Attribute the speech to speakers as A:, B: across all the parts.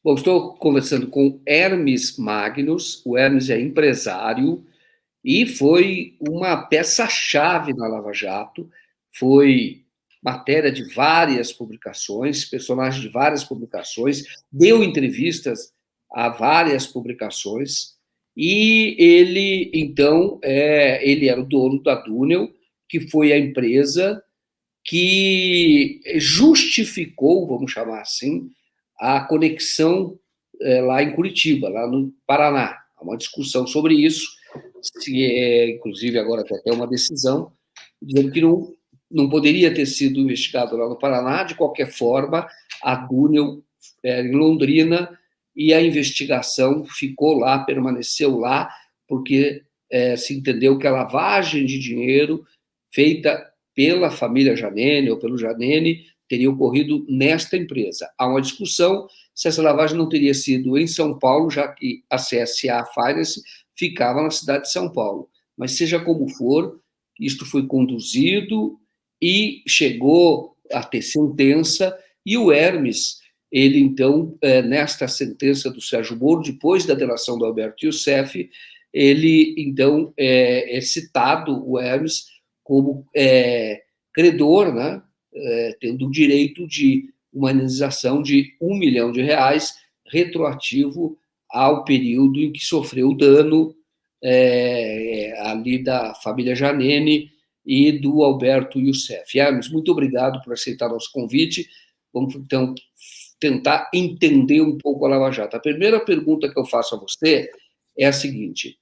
A: Bom, estou conversando com Hermes Magnus. O Hermes é empresário e foi uma peça-chave na Lava Jato, foi matéria de várias publicações, personagem de várias publicações, deu entrevistas a várias publicações, e ele, então, ele era o dono da Dunel, que foi a empresa que justificou, vamos chamar assim, a conexão lá em Curitiba, lá no Paraná. Há uma discussão sobre isso, inclusive agora tem até uma decisão, dizendo que não poderia ter sido investigado lá no Paraná. De qualquer forma, a Dunel era em Londrina e a investigação ficou lá, permaneceu lá, porque se entendeu que a lavagem de dinheiro feita pela família Janene ou pelo Janene teria ocorrido nesta empresa. Há uma discussão se essa lavagem não teria sido em São Paulo, já que a CSA Finance ficava na cidade de São Paulo. Mas seja como for, isto foi conduzido e chegou a ter sentença, e o Hermes, ele então, nesta sentença do Sérgio Moro, depois da delação do Alberto Youssef, ele então é citado, o Hermes, como credor, né, tendo o direito de uma indenização de R$ 1 milhão, retroativo ao período em que sofreu o dano ali da família Janene e do Alberto Youssef. Hermes, muito obrigado por aceitar nosso convite. Vamos, então, tentar entender um pouco a Lava Jato. A primeira pergunta que eu faço a você é a seguinte: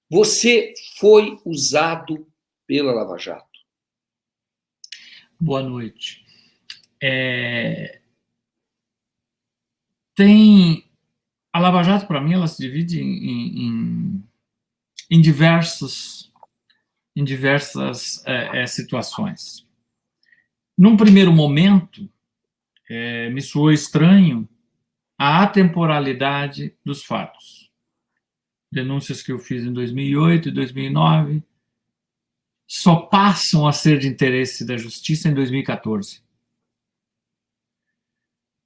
A: você foi usado pela Lava Jato?
B: Boa noite. A Lava Jato, para mim, ela se divide em diversas situações. Num primeiro momento, me soou estranho a atemporalidade dos fatos. Denúncias que eu fiz em 2008 e 2009 só passam a ser de interesse da Justiça em 2014.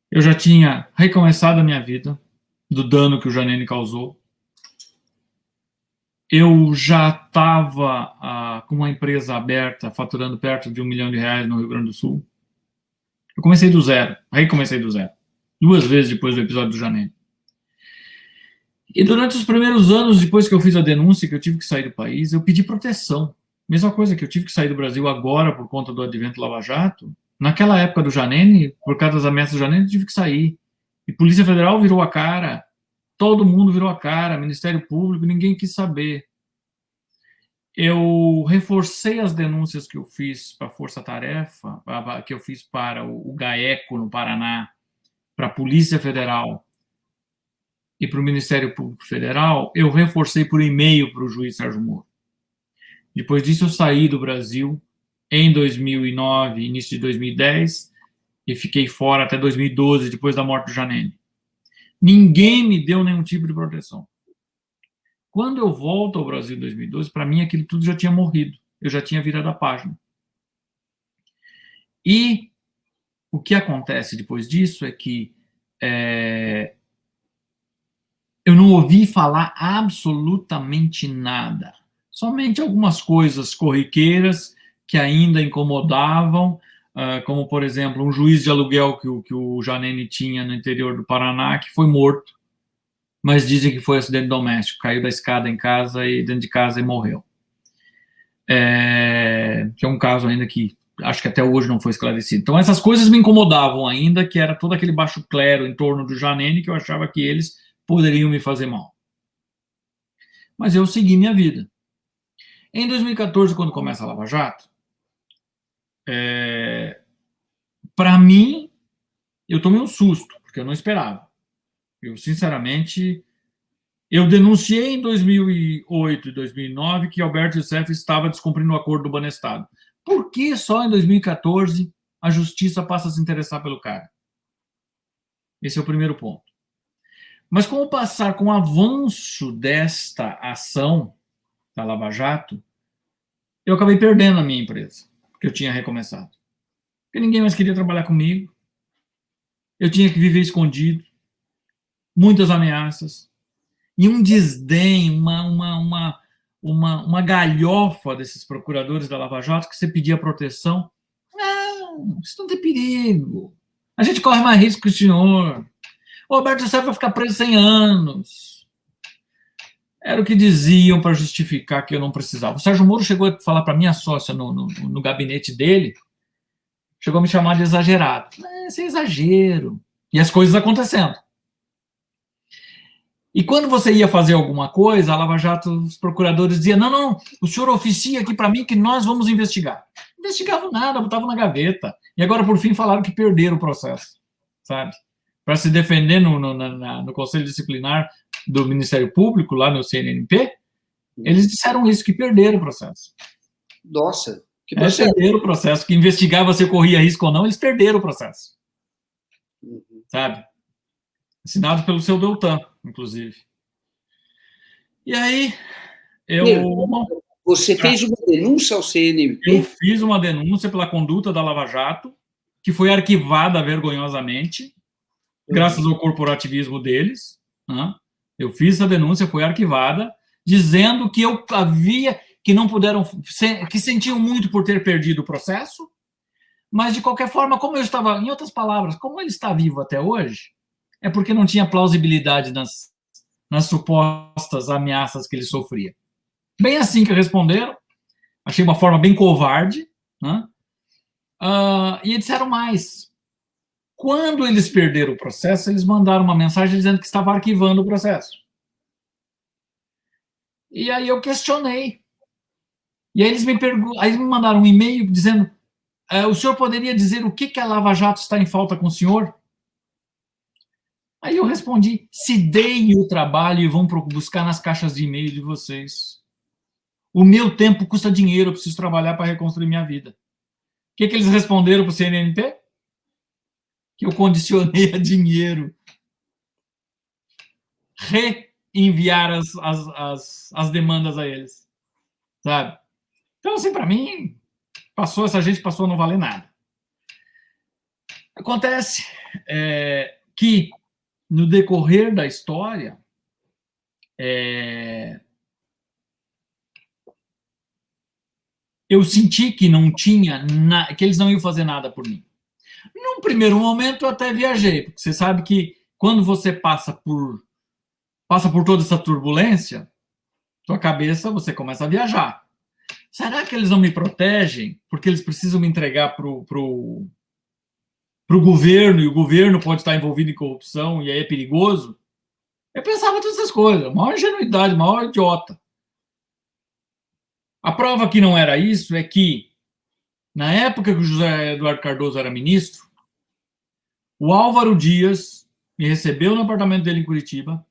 B: Eu já tinha recomeçado a minha vida do dano que o Janene causou. Eu já estava com uma empresa aberta, faturando perto de R$ 1 milhão no Rio Grande do Sul. Eu comecei do zero, recomecei do zero, 2 vezes depois do episódio do Janene. E durante os primeiros anos, depois que eu fiz a denúncia, que eu tive que sair do país, eu pedi proteção. Mesma coisa que eu tive que sair do Brasil agora por conta do advento Lava Jato. Naquela época do Janene, por causa das ameaças do Janene, eu tive que sair. E Polícia Federal virou a cara, todo mundo virou a cara, Ministério Público, ninguém quis saber. Eu reforcei as denúncias que eu fiz para a Força Tarefa, que eu fiz para o GAECO no Paraná, para a Polícia Federal e para o Ministério Público Federal. Eu reforcei por e-mail para o juiz Sérgio Moro. Depois disso, eu saí do Brasil em 2009, início de 2010, e fiquei fora até 2012, depois da morte do Janene. Ninguém me deu nenhum tipo de proteção. Quando eu volto ao Brasil em 2012, para mim aquilo tudo já tinha morrido. Eu já tinha virado a página. E o que acontece depois disso é que eu não ouvi falar absolutamente nada. Somente algumas coisas corriqueiras que ainda incomodavam, como, por exemplo, um juiz de aluguel que o Janene tinha no interior do Paraná, que foi morto, mas dizem que foi acidente doméstico, caiu da escada em casa e dentro de casa e morreu. Que é um caso ainda que acho que até hoje não foi esclarecido. Então essas coisas me incomodavam ainda, que era todo aquele baixo clero em torno do Janene, que eu achava que eles poderiam me fazer mal. Mas eu segui minha vida. Em 2014, quando começa a Lava Jato, para mim, eu tomei um susto, porque eu não esperava. Eu, sinceramente, eu denunciei em 2008 e 2009 que Alberto Youssef estava descumprindo o acordo do Banestado. Por que só em 2014 a justiça passa a se interessar pelo cara? Esse é o primeiro ponto. Mas com o avanço desta ação da Lava Jato, eu acabei perdendo a minha empresa, que eu tinha recomeçado. Porque ninguém mais queria trabalhar comigo. Eu tinha que viver escondido. muitas ameaças, e um desdém, uma galhofa desses procuradores da Lava Jato que você pedia proteção. Não, isso não tem perigo. A gente corre mais risco que o senhor. O Roberto José vai ficar preso 100 anos. Era o que diziam para justificar que eu não precisava. O Sérgio Moro chegou a falar para minha sócia no gabinete dele, chegou a me chamar de exagerado. Isso é exagero. E as coisas acontecendo. E quando você ia fazer alguma coisa, a Lava Jato, os procuradores diziam, não, o senhor oficia aqui para mim que nós vamos investigar. Não investigavam nada, botavam na gaveta. E agora, por fim, falaram que perderam o processo, sabe? Para se defender no Conselho Disciplinar do Ministério Público, lá no CNMP, eles disseram isso, que perderam o processo.
A: Nossa, que processo?
B: Perderam o processo, que investigava se corria risco ou não, eles perderam o processo. Sabe? Assinado pelo seu Deltan, inclusive. E aí,
A: Você fez uma denúncia ao CNMP?
B: Eu fiz uma denúncia pela conduta da Lava Jato, que foi arquivada vergonhosamente, graças ao corporativismo deles. Né? Eu fiz essa denúncia, foi arquivada, dizendo que que não puderam, que sentiam muito por ter perdido o processo, mas de qualquer forma, como eu estava, em outras palavras, como ele está vivo até hoje, é porque não tinha plausibilidade nas supostas ameaças que ele sofria. Bem assim que responderam, achei uma forma bem covarde, né? E disseram mais. Quando eles perderam o processo, eles mandaram uma mensagem dizendo que estava arquivando o processo. E aí eu questionei. E aí eles me mandaram um e-mail dizendo, o senhor poderia dizer o que a Lava Jato está em falta com o senhor? Aí eu respondi, se deem o trabalho e vão buscar nas caixas de e-mail de vocês. O meu tempo custa dinheiro, eu preciso trabalhar para reconstruir minha vida. O que eles responderam para o CNMP? Que eu condicionei a dinheiro. Reenviar as demandas a eles. Sabe? Então, assim, para mim, essa gente passou a não valer nada. Acontece que, no decorrer da história, eu senti que não tinha que eles não iam fazer nada por mim. Num primeiro momento eu até viajei, porque você sabe que quando você passa por toda essa turbulência, tua cabeça, você começa a viajar. Será que eles não me protegem porque eles precisam me entregar pro governo e o governo pode estar envolvido em corrupção e aí é perigoso? Eu pensava todas essas coisas, maior ingenuidade, maior idiota. A prova que não era isso é que, na época que o José Eduardo Cardoso era ministro, o Álvaro Dias me recebeu no apartamento dele em Curitiba,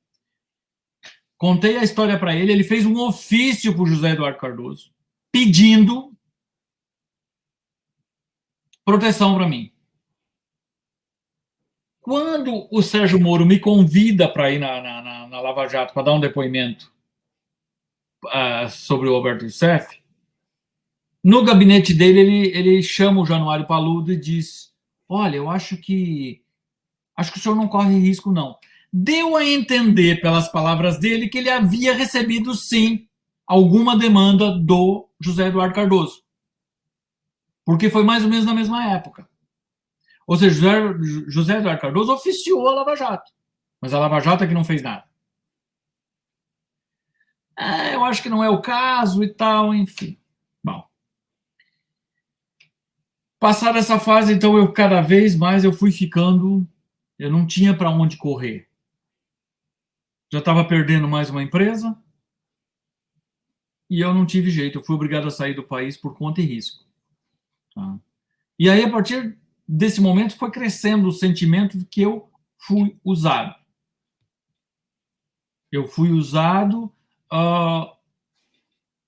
B: contei a história para ele, ele fez um ofício para o José Eduardo Cardoso, pedindo proteção para mim. Quando o Sérgio Moro me convida para ir na Lava Jato para dar um depoimento sobre o Roberto Youssef, no gabinete dele ele chama o Januário Paludo e diz, olha, eu acho que o senhor não corre risco, não. Deu a entender, pelas palavras dele, que ele havia recebido, sim, alguma demanda do José Eduardo Cardoso. Porque foi mais ou menos na mesma época. Ou seja, José Eduardo Cardoso oficiou a Lava Jato. Mas a Lava Jato é que não fez nada. Eu acho que não é o caso e tal, enfim. Bom. Passada essa fase, então, cada vez mais eu fui ficando... Eu não tinha para onde correr. Já estava perdendo mais uma empresa e eu não tive jeito. Eu fui obrigado a sair do país por conta e risco. Tá? E aí, a partir desse momento, foi crescendo o sentimento de que eu fui usado. Eu fui usado...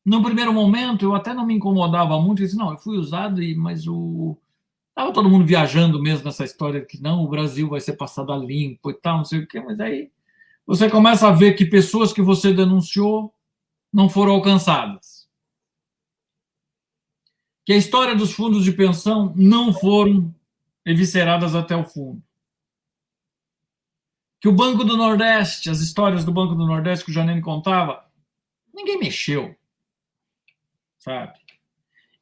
B: no primeiro momento, eu até não me incomodava muito. Eu disse, não, eu fui usado, mas estava todo mundo viajando mesmo nessa história que não, o Brasil vai ser passado a limpo e tal, não sei o quê, mas aí você começa a ver que pessoas que você denunciou não foram alcançadas. Que a história dos fundos de pensão não foram evisceradas até o fundo. que o Banco do Nordeste, as histórias do Banco do Nordeste que o Janine contava, ninguém mexeu, sabe?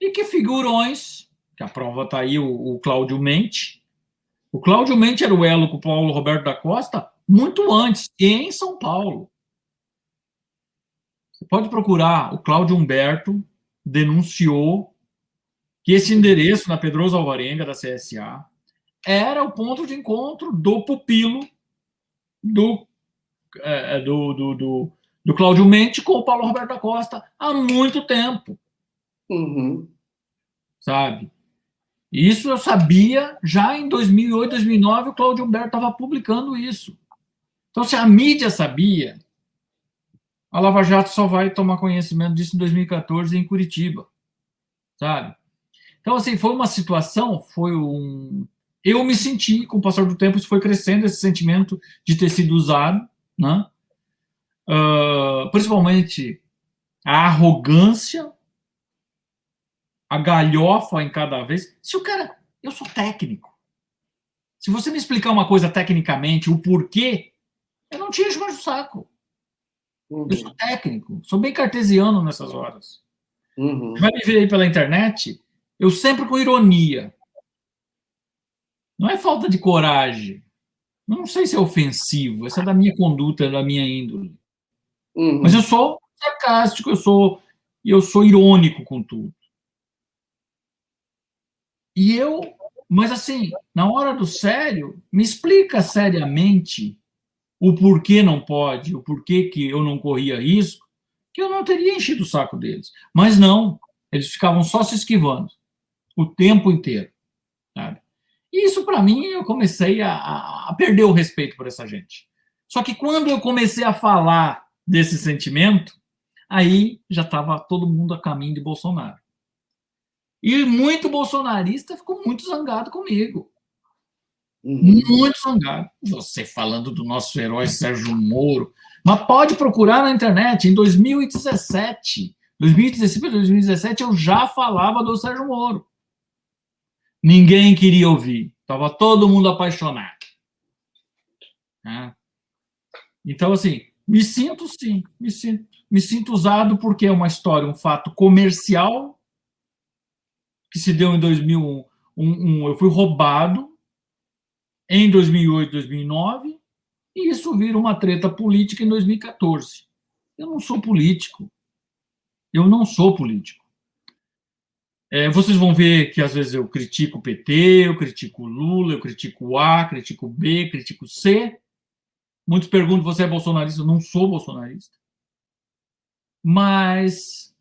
B: E que figurões, que a prova está aí, o Cláudio Mendes. O Cláudio Mendes era o elo com o Paulo Roberto da Costa muito antes, em São Paulo. Você pode procurar, o Cláudio Humberto denunciou que esse endereço na Pedroso Alvarenga, da CSA, era o ponto de encontro do pupilo do Cláudio Mendes com o Paulo Roberto da Costa há muito tempo.
A: Uhum.
B: Sabe? Isso eu sabia já em 2008, 2009, o Cláudio Humberto estava publicando isso. Então, se a mídia sabia, a Lava Jato só vai tomar conhecimento disso em 2014 em Curitiba, sabe? Então, assim, foi uma situação, eu me senti, com o passar do tempo, isso foi crescendo, esse sentimento de ter sido usado, né? Principalmente a arrogância, a galhofa em cada vez. Se o cara... Eu sou técnico. Se você me explicar uma coisa tecnicamente, o porquê, eu não te encho mais o saco.
A: Uhum.
B: Eu sou técnico, sou bem cartesiano nessas horas.
A: Uhum.
B: Você vai me ver aí pela internet, eu sempre com ironia. Não é falta de coragem. Não sei se é ofensivo, essa é da minha conduta, da minha índole.
A: Uhum.
B: Mas eu sou sarcástico, eu sou irônico com tudo. Mas assim, na hora do sério, me explica seriamente o porquê não pode, o porquê que eu não corria risco, que eu não teria enchido o saco deles. Mas não, eles ficavam só se esquivando o tempo inteiro, sabe? E isso, para mim, eu comecei a perder o respeito por essa gente. Só que quando eu comecei a falar desse sentimento, aí já estava todo mundo a caminho de Bolsonaro. E muito bolsonarista ficou muito zangado comigo. Muito zangado. Você falando do nosso herói Sérgio Moro. Mas pode procurar na internet. Em 2017, 2016 para 2017, eu já falava do Sérgio Moro. Ninguém queria ouvir. Estava todo mundo apaixonado. Então, assim, me sinto sim. Me sinto usado porque é uma história, um fato comercial que se deu em 2001. Eu fui roubado em 2008, 2009, e isso vira uma treta política em 2014. Eu não sou político. Eu não sou político. Vocês vão ver que às vezes eu critico o PT, eu critico o Lula, eu critico o A, critico o B, critico o C. Muitos perguntam, você é bolsonarista? Eu não sou bolsonarista. Mas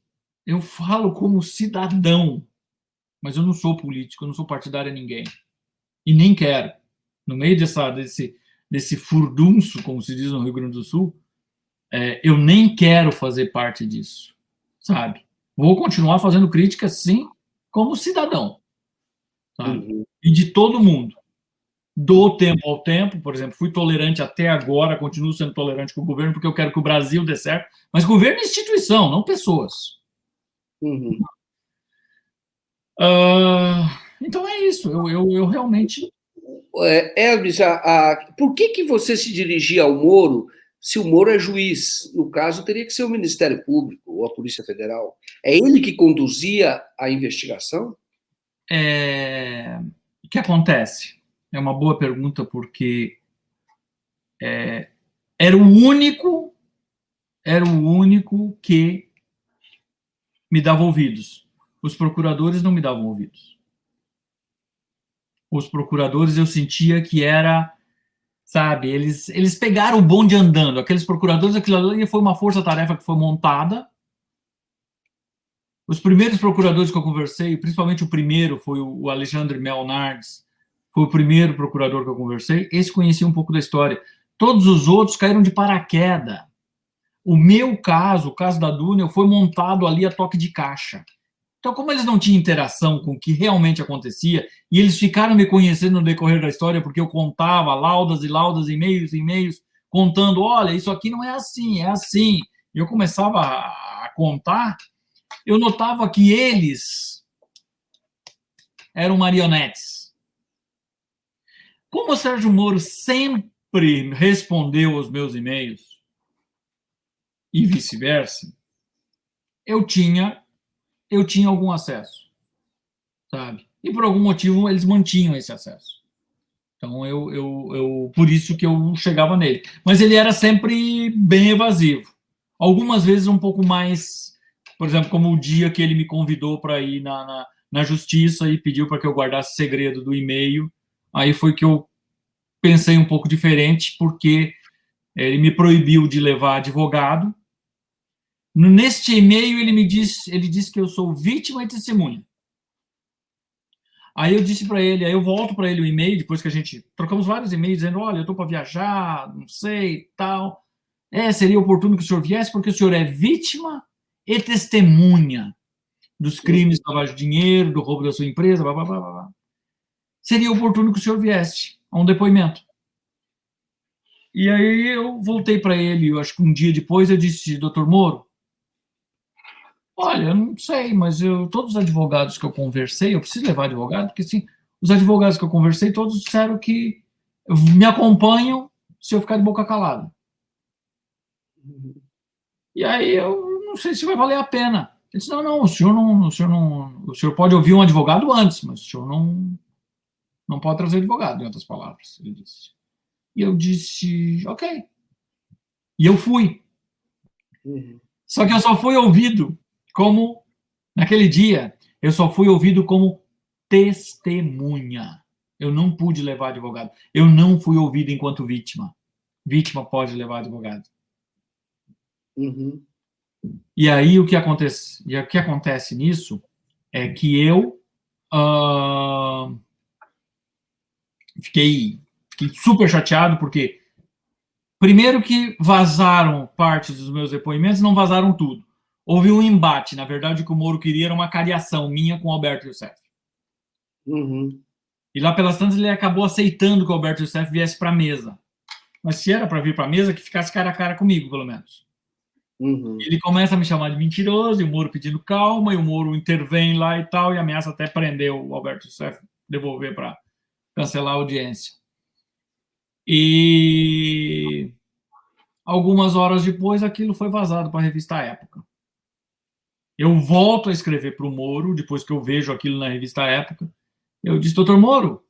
B: eu falo como cidadão. Mas eu não sou político, eu não sou partidário a ninguém. E nem quero. No meio desse furdunço, como se diz no Rio Grande do Sul, eu nem quero fazer parte disso, sabe? Vou continuar fazendo crítica, sim, como cidadão, sabe?
A: Uhum.
B: E de todo mundo. Do tempo ao tempo, por exemplo, fui tolerante até agora, continuo sendo tolerante com o governo, porque eu quero que o Brasil dê certo, mas governo é instituição, não pessoas.
A: Uhum.
B: Então é isso, eu realmente...
A: Elvis, por que você se dirigia ao Moro se o Moro é juiz? No caso, teria que ser o Ministério Público ou a Polícia Federal. É ele que conduzia a investigação?
B: O que acontece? É uma boa pergunta, porque era o único que me dava ouvidos. Os procuradores não me davam ouvidos. Os procuradores eu sentia que era, sabe, eles pegaram o bonde andando. Aqueles procuradores, aquilo ali foi uma força-tarefa que foi montada. Os primeiros procuradores que eu conversei, principalmente o primeiro, foi o Alexandre Melnardes, foi o primeiro procurador que eu conversei. Esse conhecia um pouco da história. Todos os outros caíram de paraquedas. O meu caso, o caso da Dúnia, foi montado ali a toque de caixa. Então, como eles não tinham interação com o que realmente acontecia, e eles ficaram me conhecendo no decorrer da história, porque eu contava laudas e laudas, e-mails, contando, olha, isso aqui não é assim, é assim. E eu começava a contar, eu notava que eles eram marionetes. Como o Sérgio Moro sempre sempre respondeu aos meus e-mails e vice-versa, eu tinha algum acesso, sabe? E por algum motivo eles mantinham esse acesso. Então por isso que eu chegava nele. Mas ele era sempre bem evasivo. Algumas vezes um pouco mais, por exemplo, como o dia que ele me convidou para ir na justiça e pediu para que eu guardasse segredo do e-mail. Aí foi que eu pensei um pouco diferente, porque ele me proibiu de levar advogado. Neste e-mail ele disse que eu sou vítima e testemunha. Aí eu disse para ele, aí eu volto para ele o e-mail, depois que a gente trocamos vários e-mails, dizendo, olha, eu estou para viajar, não sei, tal. Seria oportuno que o senhor viesse, porque o senhor é vítima e testemunha dos crimes de lavagem de dinheiro, do roubo da sua empresa, blá, blá, blá, blá. Seria oportuno que o senhor viesse a um depoimento. E aí eu voltei para ele, eu acho que um dia depois, eu disse, doutor Moro, olha, eu não sei, mas todos os advogados que eu conversei, eu preciso levar advogado, porque assim, os advogados que eu conversei, todos disseram que me acompanham se eu ficar de boca calada. E aí eu não sei se vai valer a pena. Ele disse, não, o senhor pode ouvir um advogado antes, mas o senhor não pode trazer advogado, em outras palavras, ele disse. E eu disse, ok. E eu fui. Só que eu só fui ouvido como, naquele dia, eu só fui ouvido como testemunha. Eu não pude levar advogado. Eu não fui ouvido enquanto vítima. Vítima pode levar advogado. E aí o que acontece nisso é que eu fiquei super chateado, porque primeiro que vazaram partes dos meus depoimentos, não vazaram tudo. Houve um embate. Na verdade, o que o Moro queria era uma cariação minha com o Alberto Youssef. E lá pelas tantas ele acabou aceitando que o Alberto Youssef viesse para a mesa. Mas se era para vir para a mesa, que ficasse cara a cara comigo, pelo menos. Ele começa a me chamar de mentiroso, e o Moro pedindo calma, e o Moro intervém lá e tal, e ameaça até prender o Alberto Youssef, devolver para cancelar a audiência. E algumas horas depois, aquilo foi vazado para a revista Época. Eu volto a escrever para o Moro, depois que eu vejo aquilo na revista Época. Eu disse, doutor Moro,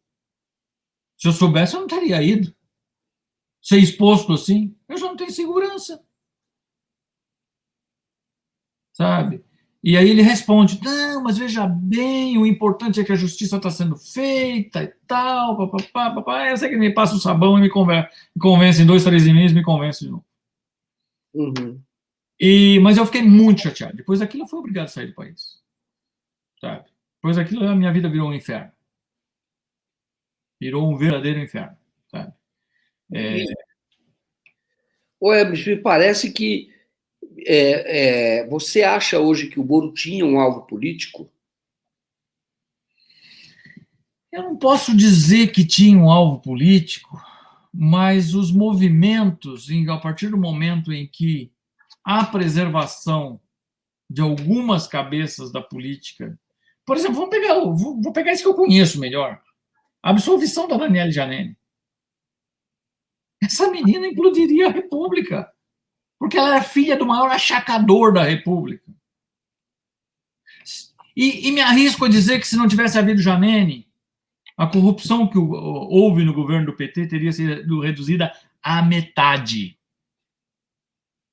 B: se eu soubesse, eu não teria ido. Ser exposto assim, eu já não tenho segurança. Sabe? E aí ele responde, não, mas veja bem, o importante é que a justiça está sendo feita e tal, papapá, papapá. Eu sei que ele me passa o sabão e me convence em 2, 3 e-mails, me convence de novo. Mas eu fiquei muito chateado. Depois daquilo, eu fui obrigado a sair do país. Sabe? Depois daquilo, a minha vida virou um inferno. Virou um verdadeiro inferno. Sabe?
A: Me parece que você acha hoje que o Moro tinha um alvo político?
B: Eu não posso dizer que tinha um alvo político, mas os movimentos, a partir do momento em que há preservação de algumas cabeças da política, por exemplo, vou pegar isso que eu conheço melhor, a absolvição da Daniele Giannini. Essa menina implodiria a República, porque ela era filha do maior achacador da República. E me arrisco a dizer que, se não tivesse havido Giannini, a corrupção que houve no governo do PT teria sido reduzida à metade,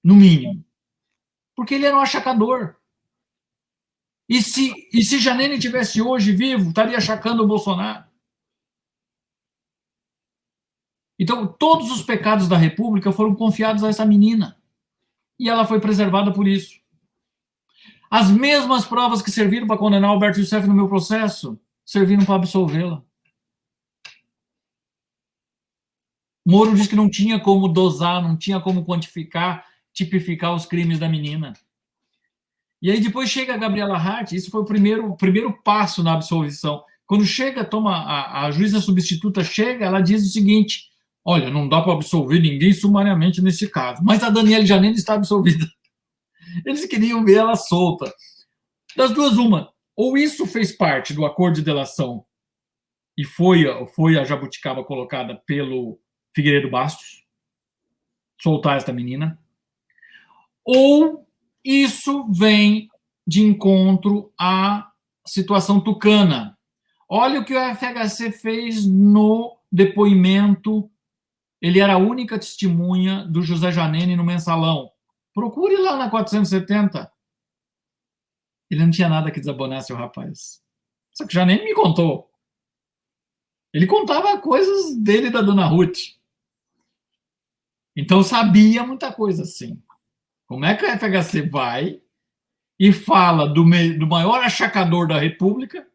B: no mínimo, porque ele era um achacador. E se Giannini tivesse hoje vivo, estaria achacando o Bolsonaro. Então, todos os pecados da República foram confiados a essa menina. E ela foi preservada por isso. As mesmas provas que serviram para condenar Alberto Youssef no meu processo serviram para absolvê-la. Moro disse que não tinha como dosar, não tinha como quantificar, tipificar os crimes da menina. E aí depois chega a Gabriela Hart, isso foi o primeiro passo na absolvição. Quando chega, a juíza substituta chega, ela diz o seguinte, olha, não dá para absolver ninguém sumariamente nesse caso, mas a Daniele Giannini está absolvida. Eles queriam ver ela solta. Das duas, uma, ou isso fez parte do acordo de delação e foi a jabuticaba colocada pelo Figueiredo Bastos, soltar esta menina, ou isso vem de encontro à situação tucana. Olha o que o FHC fez no depoimento. Ele era a única testemunha do José Janene no Mensalão. Procure lá na 470. Ele não tinha nada que desabonasse o rapaz. Só que o Janene me contou. Ele contava coisas dele e da dona Ruth. Então sabia muita coisa, sim. Como é que o FHC vai e fala do maior achacador da República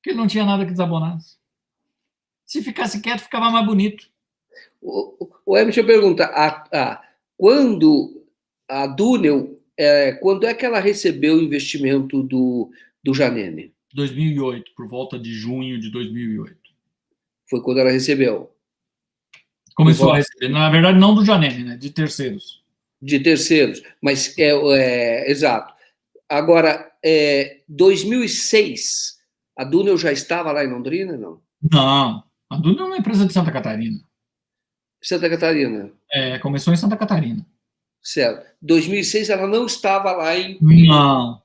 B: que não tinha nada que desabonasse? Se ficasse quieto, ficava mais bonito.
A: O Emerson pergunta, quando a Dunel, quando é que ela recebeu o investimento do Janene?
B: 2008, por volta de junho de 2008.
A: Foi quando ela recebeu.
B: Começou a receber. Na verdade, não do Janene, né? De terceiros.
A: De terceiros, mas exato. Agora, 2006, a Dunel já estava lá em Londrina, não?
B: Não, a Dunel é uma empresa de Santa Catarina.
A: Santa Catarina.
B: Começou em Santa Catarina.
A: Certo. 2006 ela não estava lá em...
B: Não.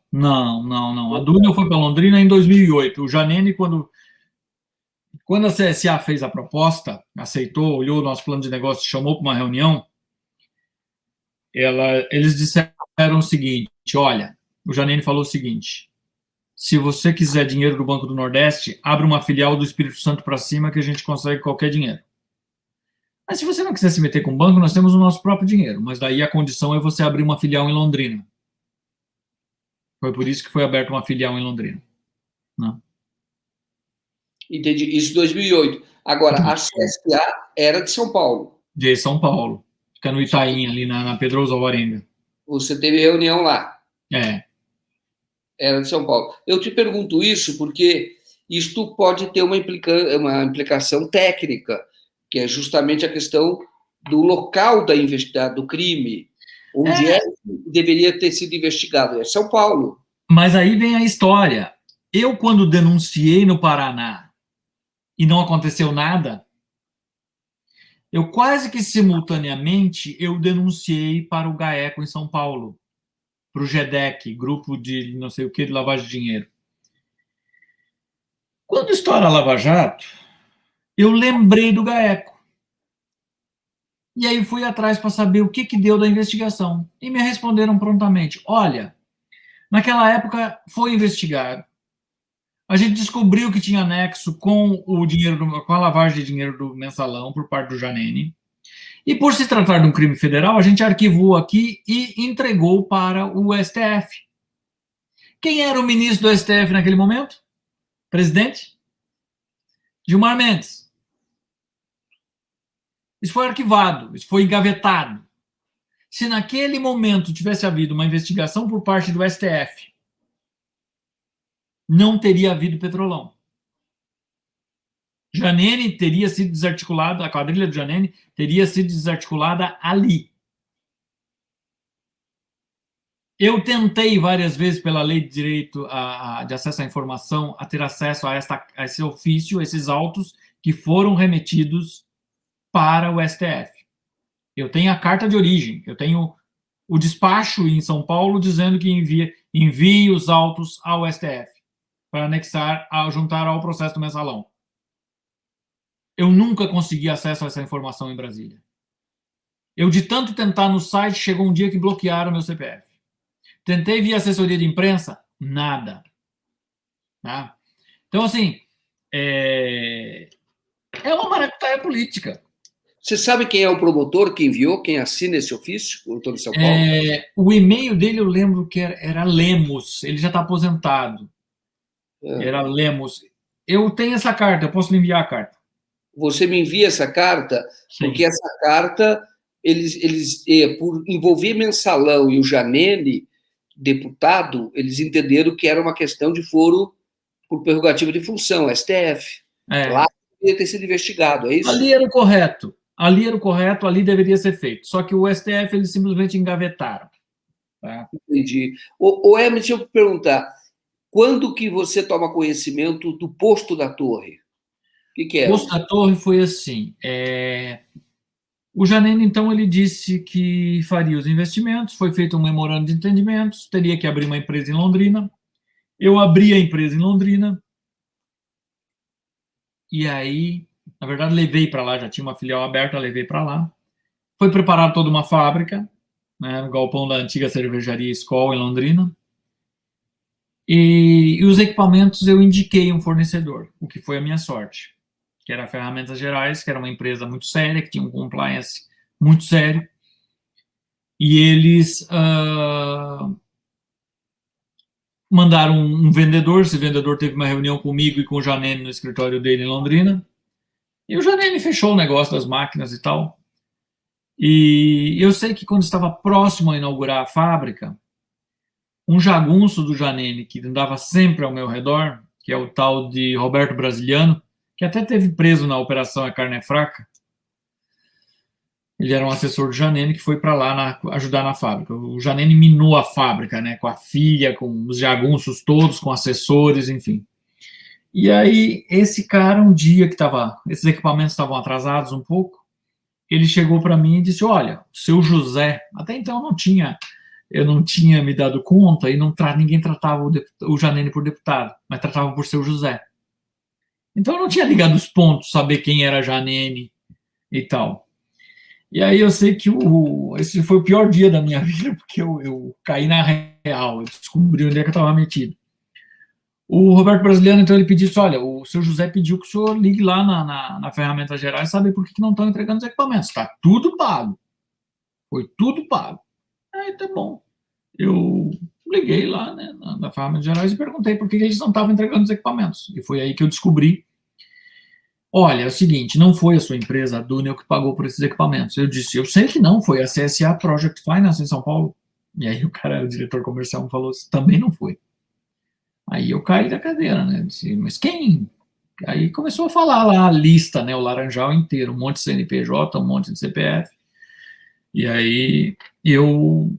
B: A Dunel foi para Londrina em 2008. O Janene, quando a CSA fez a proposta, aceitou, olhou o nosso plano de negócio, chamou para uma reunião, eles disseram o seguinte, olha, o Janene falou o seguinte, se você quiser dinheiro do Banco do Nordeste, abre uma filial do Espírito Santo para cima que a gente consegue qualquer dinheiro. Mas se você não quiser se meter com o banco, nós temos o nosso próprio dinheiro, mas daí a condição é você abrir uma filial em Londrina. Foi por isso que foi aberta uma filial em Londrina. Não.
A: Entendi. Isso em 2008. Agora, a CSA era de São Paulo.
B: De São Paulo. Fica no Itaim, ali na Pedroso Alvarenga.
A: Você teve reunião lá. Era de São Paulo. Eu te pergunto isso porque isto pode ter uma implicação técnica, que é justamente a questão do local do crime, onde deveria ter sido investigado. É São Paulo.
B: Mas aí vem a história. Eu, quando denunciei no Paraná e não aconteceu nada, eu quase que simultaneamente eu denunciei para o GAECO em São Paulo, para o GEDEC, grupo de não sei o que, de lavagem de dinheiro. Quando estoura a Lava Jato, eu lembrei do GAECO. E aí fui atrás para saber o que deu da investigação. E me responderam prontamente, olha, naquela época foi investigado, a gente descobriu que tinha nexo com o dinheiro, com a lavagem de dinheiro do Mensalão por parte do Janene. E por se tratar de um crime federal, a gente arquivou aqui e entregou para o STF. Quem era o ministro do STF naquele momento? Presidente? Gilmar Mendes. Isso foi arquivado, isso foi engavetado. Se naquele momento tivesse havido uma investigação por parte do STF, não teria havido Petrolão. Janene teria sido desarticulada, a quadrilha do Janene teria sido desarticulada ali. Eu tentei várias vezes, pela lei de direito de acesso à informação, a ter acesso a esse ofício, esses autos que foram remetidos para o STF. Eu tenho a carta de origem, eu tenho o despacho em São Paulo dizendo que envie os autos ao STF para anexar, juntar ao processo do Mensalão. Eu nunca consegui acesso a essa informação em Brasília. Eu, de tanto tentar no site, chegou um dia que bloquearam meu CPF. Tentei via assessoria de imprensa, nada. Tá? Então, assim, é uma maracutaia política.
A: Você sabe quem é o promotor que enviou, quem assina esse ofício, o doutor de São Paulo?
B: O e-mail dele, eu lembro que era Lemos, ele já está aposentado. Era Lemos. Eu tenho essa carta, eu posso lhe enviar a carta.
A: Você me envia essa carta, porque essa carta, eles por envolver Mensalão e o Janene, deputado, eles entenderam que era uma questão de foro por prerrogativa de função, STF. Lá deveria ter sido investigado, é isso?
B: Ali era o correto, ali deveria ser feito. Só que o STF, eles simplesmente engavetaram. Tá?
A: Entendi. Emerson, deixa eu perguntar, quando que você toma conhecimento do posto da torre? que é?
B: O Poço da Torre foi assim. O Janene, então, ele disse que faria os investimentos, foi feito um memorando de entendimentos, teria que abrir uma empresa em Londrina. Eu abri a empresa em Londrina, e aí, na verdade, levei para lá, já tinha uma filial aberta, levei para lá. Foi preparada toda uma fábrica, né, no galpão da antiga cervejaria Skol, em Londrina. E os equipamentos eu indiquei um fornecedor, o que foi a minha sorte, que era a Ferramentas Gerais, que era uma empresa muito séria, que tinha um compliance muito sério. E eles mandaram um vendedor. Esse vendedor teve uma reunião comigo e com o Janene no escritório dele em Londrina. E o Janene fechou o negócio das máquinas e tal. E eu sei que quando estava próximo a inaugurar a fábrica, um jagunço do Janene, que andava sempre ao meu redor, que é o tal de Roberto Brasiliano, que até teve preso na Operação A Carne é Fraca. Ele era um assessor do Janene que foi para lá ajudar na fábrica. O Janene minou a fábrica, né, com a filha, com os jagunços todos, com assessores, enfim. E aí, esse cara, um dia que esses equipamentos estavam atrasados um pouco, ele chegou para mim e disse: olha, o seu José, até então eu não tinha me dado conta e ninguém tratava o Janene por deputado, mas tratava por seu José. Então eu não tinha ligado os pontos, saber quem era Janene e tal. E aí eu sei que esse foi o pior dia da minha vida, porque eu caí na real, eu descobri onde é que eu estava metido. O Roberto Brasiliano, então, ele pediu isso: olha, o seu José pediu que o senhor ligue lá na Ferramentas Gerais e saber por que não estão entregando os equipamentos. Está tudo pago. Foi tudo pago. Aí, tá bom. Eu liguei lá, né, na Ferramentas Gerais e perguntei por que eles não estavam entregando os equipamentos. E foi aí que eu descobri: olha, é o seguinte, não foi a sua empresa, a Dunel, que pagou por esses equipamentos. Eu disse: eu sei que não, foi a CSA Project Finance em São Paulo. E aí o diretor comercial, me falou: também não foi. Aí eu caí da cadeira, né? Disse: mas quem? Aí começou a falar lá a lista, né? O laranjal inteiro, um monte de CNPJ, um monte de CPF. E aí eu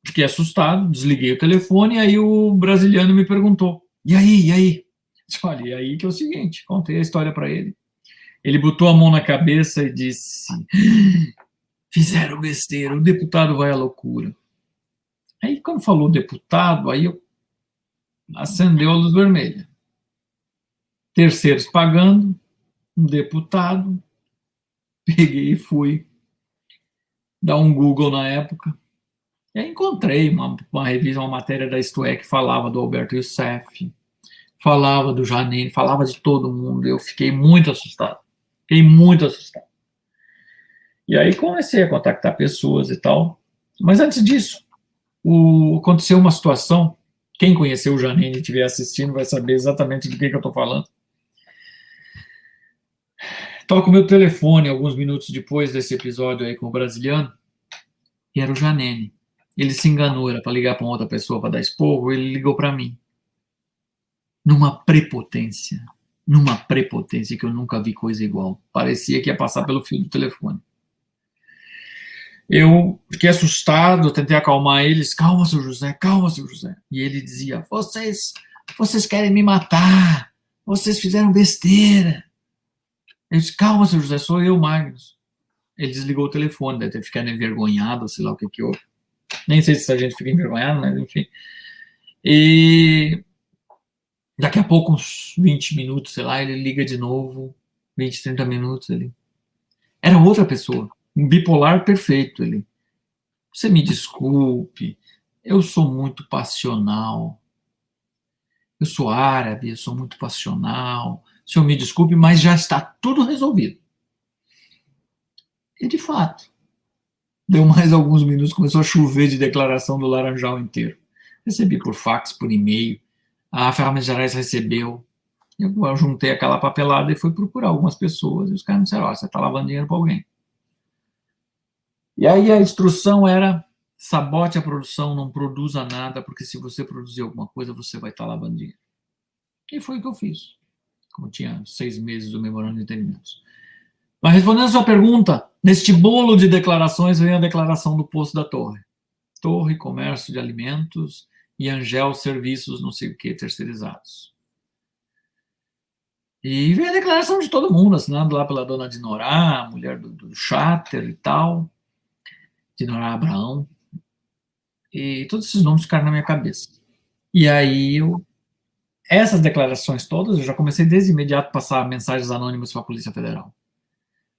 B: fiquei assustado, desliguei o telefone, e aí o brasiliano me perguntou: e aí, e aí? Disse: olha, e aí que é o seguinte, contei a história para ele. Ele botou a mão na cabeça e disse: fizeram besteira, o deputado vai à loucura. Aí quando falou deputado, aí acendeu a luz vermelha. Terceiros pagando, um deputado. Peguei e fui dar um Google na época. E aí encontrei uma revista, uma matéria da Isto É, que falava do Alberto Youssef, falava do Janine, falava de todo mundo. Eu fiquei muito assustado. Fiquei muito assustado. E aí comecei a contactar pessoas e tal. Mas antes disso, aconteceu uma situação. Quem conheceu o Janine e estiver assistindo vai saber exatamente do que eu estou falando. Toco meu telefone alguns minutos depois desse episódio aí com o brasiliano, e era o Janine. Ele se enganou, era para ligar para outra pessoa para dar esporro, ele ligou para mim. Numa prepotência que eu nunca vi coisa igual. Parecia que ia passar pelo fio do telefone. Eu fiquei assustado, tentei acalmar eles: calma, seu José, calma, seu José. E ele dizia: vocês querem me matar, vocês fizeram besteira. Eu disse: calma, seu José, sou eu, Magnus. Ele desligou o telefone, deve ter ficado envergonhado, sei lá o que houve. Nem sei se a gente fica envergonhado, mas enfim. E daqui a pouco, uns 20 minutos, sei lá, ele liga de novo, 20, 30 minutos. Era outra pessoa, um bipolar perfeito. Você me desculpe, eu sou muito passional. Eu sou árabe, eu sou muito passional. O senhor me desculpe, mas já está tudo resolvido. E, de fato, deu mais alguns minutos, começou a chover de declaração do laranjal inteiro. Recebi por fax, por e-mail, a Ferramentas Gerais recebeu. Eu juntei aquela papelada e fui procurar algumas pessoas, e os caras me disseram: você está lavando dinheiro para alguém. E aí a instrução era: sabote a produção, não produza nada, porque se você produzir alguma coisa, você vai estar lavando dinheiro. E foi o que eu fiz, como tinha 6 meses do memorando de entendimentos. Mas respondendo a sua pergunta, neste bolo de declarações vem a declaração do Poço da Torre. Torre, comércio de alimentos, e Angel, serviços, não sei o que, terceirizados. E veio a declaração de todo mundo, assinado lá pela dona Dinorá, a mulher do Cháter e tal, Dinorá Abraão, e todos esses nomes ficaram na minha cabeça. E aí, essas declarações todas, eu já comecei desde imediato a passar mensagens anônimas para a Polícia Federal.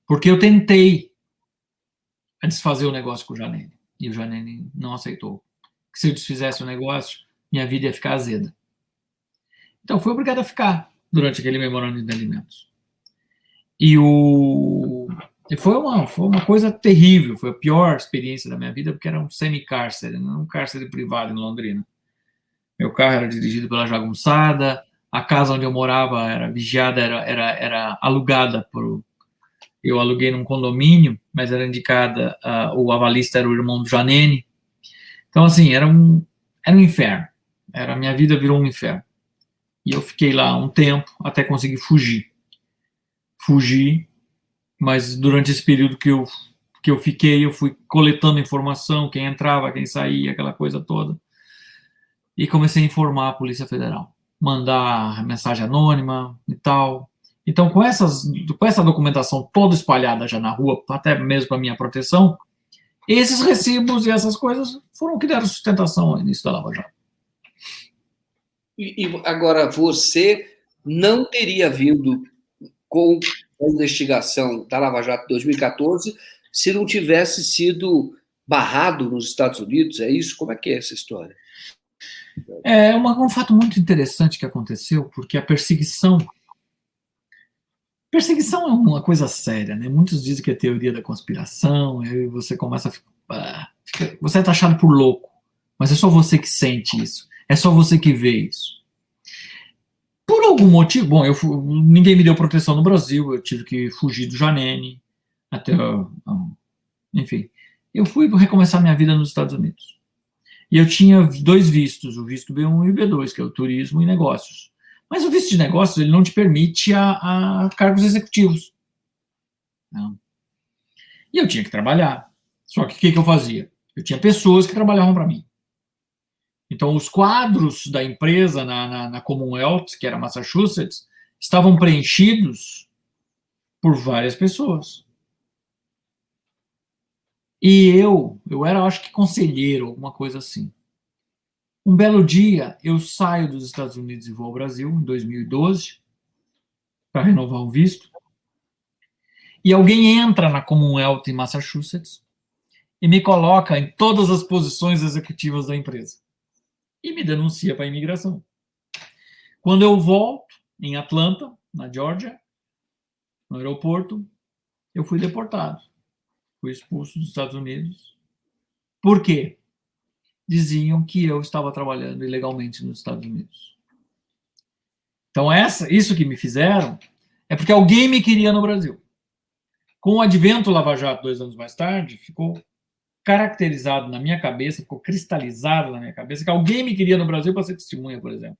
B: Porque eu tentei desfazer o negócio com o Janene, e o Janene não aceitou. Que se eu desfizesse o negócio, minha vida ia ficar azeda. Então, fui obrigado a ficar durante aquele memorando de entendimentos. E foi uma coisa terrível, foi a pior experiência da minha vida, porque era um semi-cárcere, não um cárcere privado em Londrina. Meu carro era dirigido pela jagunçada, a casa onde eu morava era vigiada, era alugada por... Eu aluguei num condomínio, mas era indicada, o avalista era o irmão do Janene. Então, assim, era um inferno. A minha vida virou um inferno. E eu fiquei lá um tempo até conseguir fugir. Fugi, mas durante esse período que eu fiquei, eu fui coletando informação, quem entrava, quem saía, aquela coisa toda. E comecei a informar a Polícia Federal. Mandar mensagem anônima e tal. Então, com essa documentação toda espalhada já na rua, até mesmo para minha proteção, esses recibos e essas coisas foram o que deram sustentação ao início da Lava Jato.
A: E agora, você não teria vindo com a investigação da Lava Jato 2014 se não tivesse sido barrado nos Estados Unidos, é isso? Como é que é essa história?
B: É um fato muito interessante que aconteceu, porque a perseguição é uma coisa séria, né? Muitos dizem que é teoria da conspiração, aí você começa a ficar... Você é taxado por louco, mas é só você que sente isso, é só você que vê isso. Por algum motivo, bom, ninguém me deu proteção no Brasil, eu tive que fugir do Janene, até, enfim, eu fui recomeçar minha vida nos Estados Unidos. E eu tinha 2 vistos, o visto B1 e o B2, que é o turismo e negócios. Mas o visto de negócios, ele não te permite a cargos executivos. Não. E eu tinha que trabalhar. Só que o que eu fazia? Eu tinha pessoas que trabalhavam para mim. Então, os quadros da empresa na Commonwealth, que era Massachusetts, estavam preenchidos por várias pessoas. E eu era, acho que, conselheiro, alguma coisa assim. Um belo dia, eu saio dos Estados Unidos e vou ao Brasil, em 2012, para renovar o visto. E alguém entra na Commonwealth em Massachusetts e me coloca em todas as posições executivas da empresa. E me denuncia para a imigração. Quando eu volto, em Atlanta, na Georgia, no aeroporto, eu fui deportado. Fui expulso dos Estados Unidos. Por quê? Diziam que eu estava trabalhando ilegalmente nos Estados Unidos. Então, isso que me fizeram é porque alguém me queria no Brasil. Com o advento Lava Jato, 2 anos mais tarde, ficou caracterizado na minha cabeça, ficou cristalizado na minha cabeça que alguém me queria no Brasil para ser testemunha, por exemplo.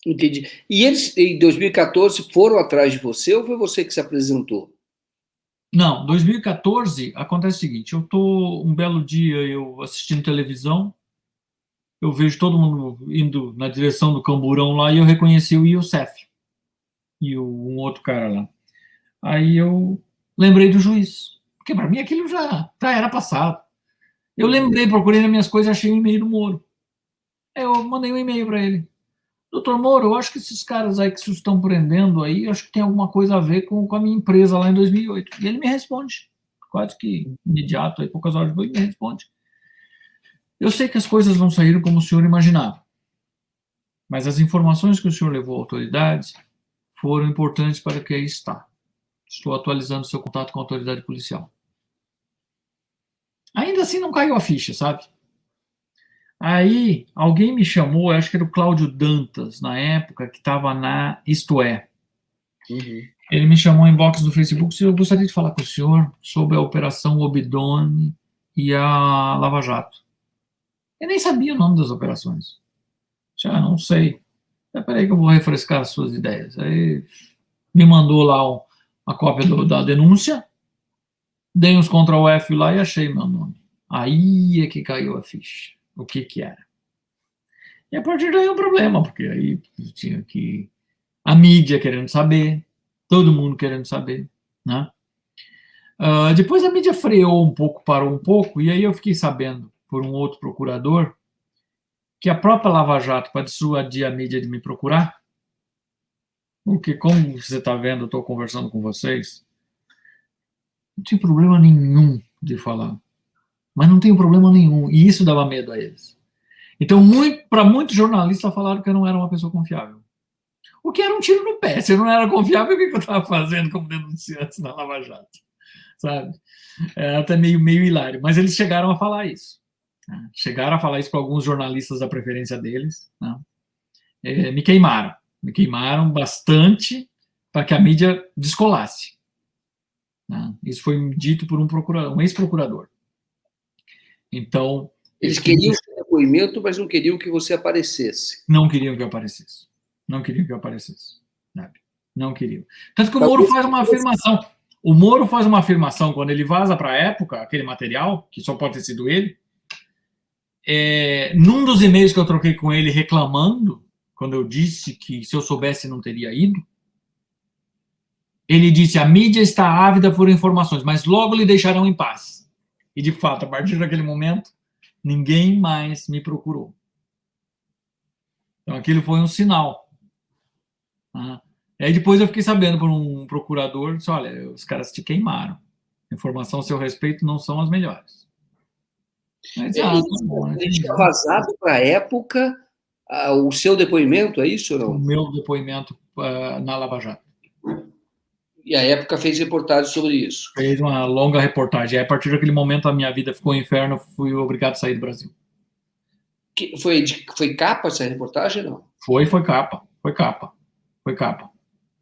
A: Entendi. E eles, em 2014, foram atrás de você ou foi você que se apresentou?
B: Não, 2014 acontece o seguinte, eu estou um belo dia eu assistindo televisão, eu vejo todo mundo indo na direção do camburão lá e eu reconheci o Youssef e um outro cara lá. Aí eu lembrei do juiz, porque para mim aquilo já era passado. Eu lembrei, procurei nas minhas coisas e achei o e-mail do Moro. Aí eu mandei um e-mail para ele. Doutor Moro, eu acho que esses caras aí que se estão prendendo aí, eu acho que tem alguma coisa a ver com a minha empresa lá em 2008. E ele me responde, quase que imediato, aí poucas horas depois, ele me responde. Eu sei que as coisas não saíram como o senhor imaginava, mas as informações que o senhor levou à autoridade foram importantes para o que aí está. Estou atualizando seu contato com a autoridade policial. Ainda assim não caiu a ficha, sabe? Aí alguém me chamou, acho que era o Cláudio Dantas, na época, que estava na Isto É.
A: Uhum.
B: Ele me chamou em inbox do Facebook, se eu gostaria de falar com o senhor sobre a Operação Obidone e a Lava Jato. Eu nem sabia o nome das operações. Já não sei. Peraí que eu vou refrescar as suas ideias. Aí me mandou lá a cópia da denúncia, dei uns Ctrl F lá e achei meu nome. Aí é que caiu a ficha. O que era. E a partir daí é um problema, porque aí tinha que a mídia querendo saber, todo mundo querendo saber, né? Depois a mídia freou um pouco, parou um pouco, e aí eu fiquei sabendo por um outro procurador que a própria Lava Jato, para dissuadir a mídia de me procurar, porque, como você está vendo, eu estou conversando com vocês, não tem problema nenhum de falar, mas não tem problema nenhum, e isso dava medo a eles. Então, para muitos jornalistas falaram que eu não era uma pessoa confiável. O que era um tiro no pé. Se eu não era confiável, o que eu estava fazendo como denunciante na Lava Jato? Sabe? É até meio hilário. Mas eles chegaram a falar isso. Né? Chegaram a falar isso para alguns jornalistas da preferência deles. Né? Me queimaram. Me queimaram bastante para que a mídia descolasse. Né? Isso foi dito por um ex-procurador. Então...
A: Eles queriam o seu depoimento, mas não queriam que você aparecesse.
B: Não queriam que eu aparecesse. Não queriam que eu aparecesse. Sabe? Não queriam. Tanto que o Moro faz uma afirmação. O Moro faz uma afirmação quando ele vaza para a época aquele material, que só pode ter sido ele. Num dos e-mails que eu troquei com ele reclamando, quando eu disse que se eu soubesse não teria ido, ele disse: a mídia está ávida por informações, mas logo lhe deixarão em paz. E de fato, a partir daquele momento, ninguém mais me procurou. Então aquilo foi um sinal. Aí depois eu fiquei sabendo por um procurador, disse: olha, os caras te queimaram. Informação a seu respeito não são as melhores. Mas,
A: ele tinha vazado para a época o seu depoimento, é isso ou não?
B: O meu depoimento na Lava Jato.
A: E a época fez reportagem sobre isso.
B: Fez uma longa reportagem. Aí, a partir daquele momento, a minha vida ficou um inferno, fui obrigado a sair do Brasil.
A: Foi capa essa reportagem, não?
B: Foi capa. Foi capa. Foi capa.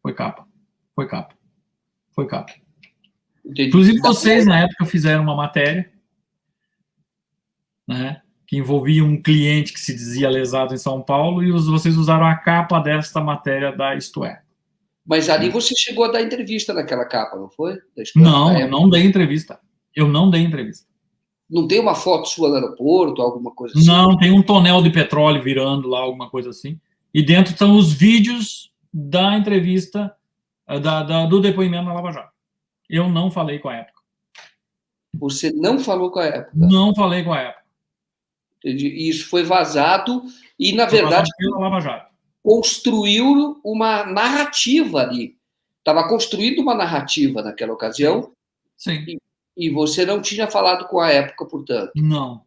B: Foi capa. Foi capa. Foi capa. Entendi. Inclusive, vocês, na época, fizeram uma matéria, né, que envolvia um cliente que se dizia lesado em São Paulo, e vocês usaram a capa desta matéria da Isto É.
A: Mas ali você chegou a dar entrevista naquela capa, não foi?
B: Não, eu não dei entrevista. Eu não dei entrevista.
A: Não tem uma foto sua no aeroporto, alguma coisa assim?
B: Não, tem um tonel de petróleo virando lá, alguma coisa assim. E dentro estão os vídeos da entrevista, do depoimento na Lava Jato. Eu não falei com a época.
A: Você não falou com a época?
B: Não falei com a época.
A: Entendi. E isso foi vazado e, na verdade,
B: pela Lava Jato.
A: Construiu uma narrativa ali. Estava construindo uma narrativa naquela ocasião.
B: Sim.
A: E você não tinha falado com a época, portanto.
B: Não.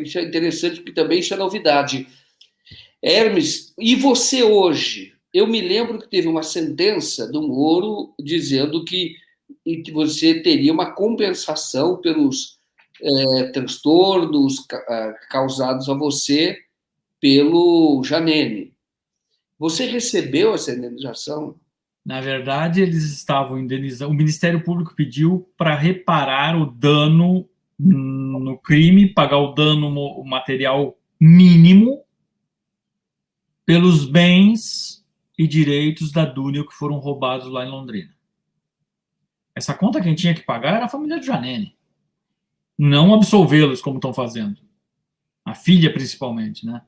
A: Isso é interessante, porque também isso é novidade. Hermes, e você hoje? Eu me lembro que teve uma sentença do Moro dizendo que você teria uma compensação pelos transtornos causados a você pelo Janene. Você recebeu essa indenização?
B: Na verdade, eles estavam indenizando. O Ministério Público pediu para reparar o dano no crime, pagar o dano material mínimo pelos bens e direitos da Dúnio que foram roubados lá em Londrina. Essa conta quem tinha que pagar era a família de Janene. Não absolvê-los como estão fazendo. A filha, principalmente, né?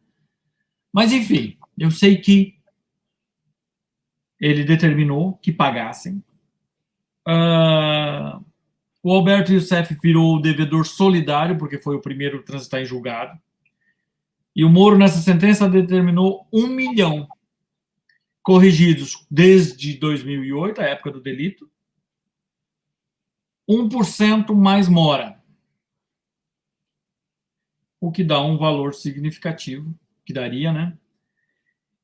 B: Mas, enfim, eu sei que ele determinou que pagassem. O Alberto Youssef virou o devedor solidário, porque foi o primeiro a transitar em julgado. E o Moro, nessa sentença, determinou 1 milhão, corrigidos desde 2008, a época do delito, 1% mais mora, o que dá um valor significativo, que daria, né?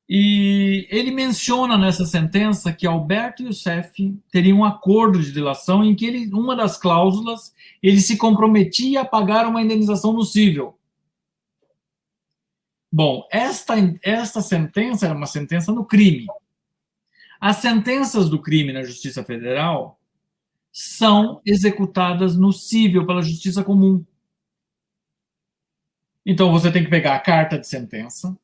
B: E ele menciona nessa sentença que Alberto Youssef teria um acordo de delação em que uma das cláusulas, ele se comprometia a pagar uma indenização no cível. Bom, esta sentença era uma sentença no crime. As sentenças do crime na Justiça Federal são executadas no cível pela Justiça Comum. Então, você tem que pegar a carta de sentença,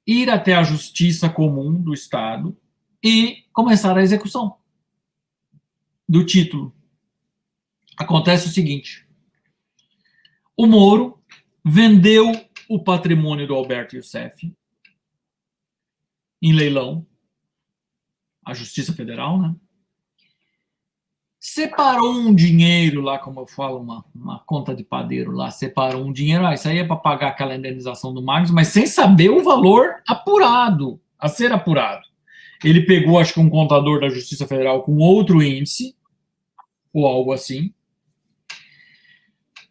B: ir até a Justiça Comum do Estado e começar a execução do título. Acontece o seguinte: o Moro vendeu o patrimônio do Alberto Youssef em leilão, a Justiça Federal, né? Separou um dinheiro lá, como eu falo, uma conta de padeiro lá, separou um dinheiro, isso aí é para pagar aquela indenização do Magnus, mas sem saber o valor apurado, a ser apurado. Ele pegou, acho que um contador da Justiça Federal com outro índice, ou algo assim.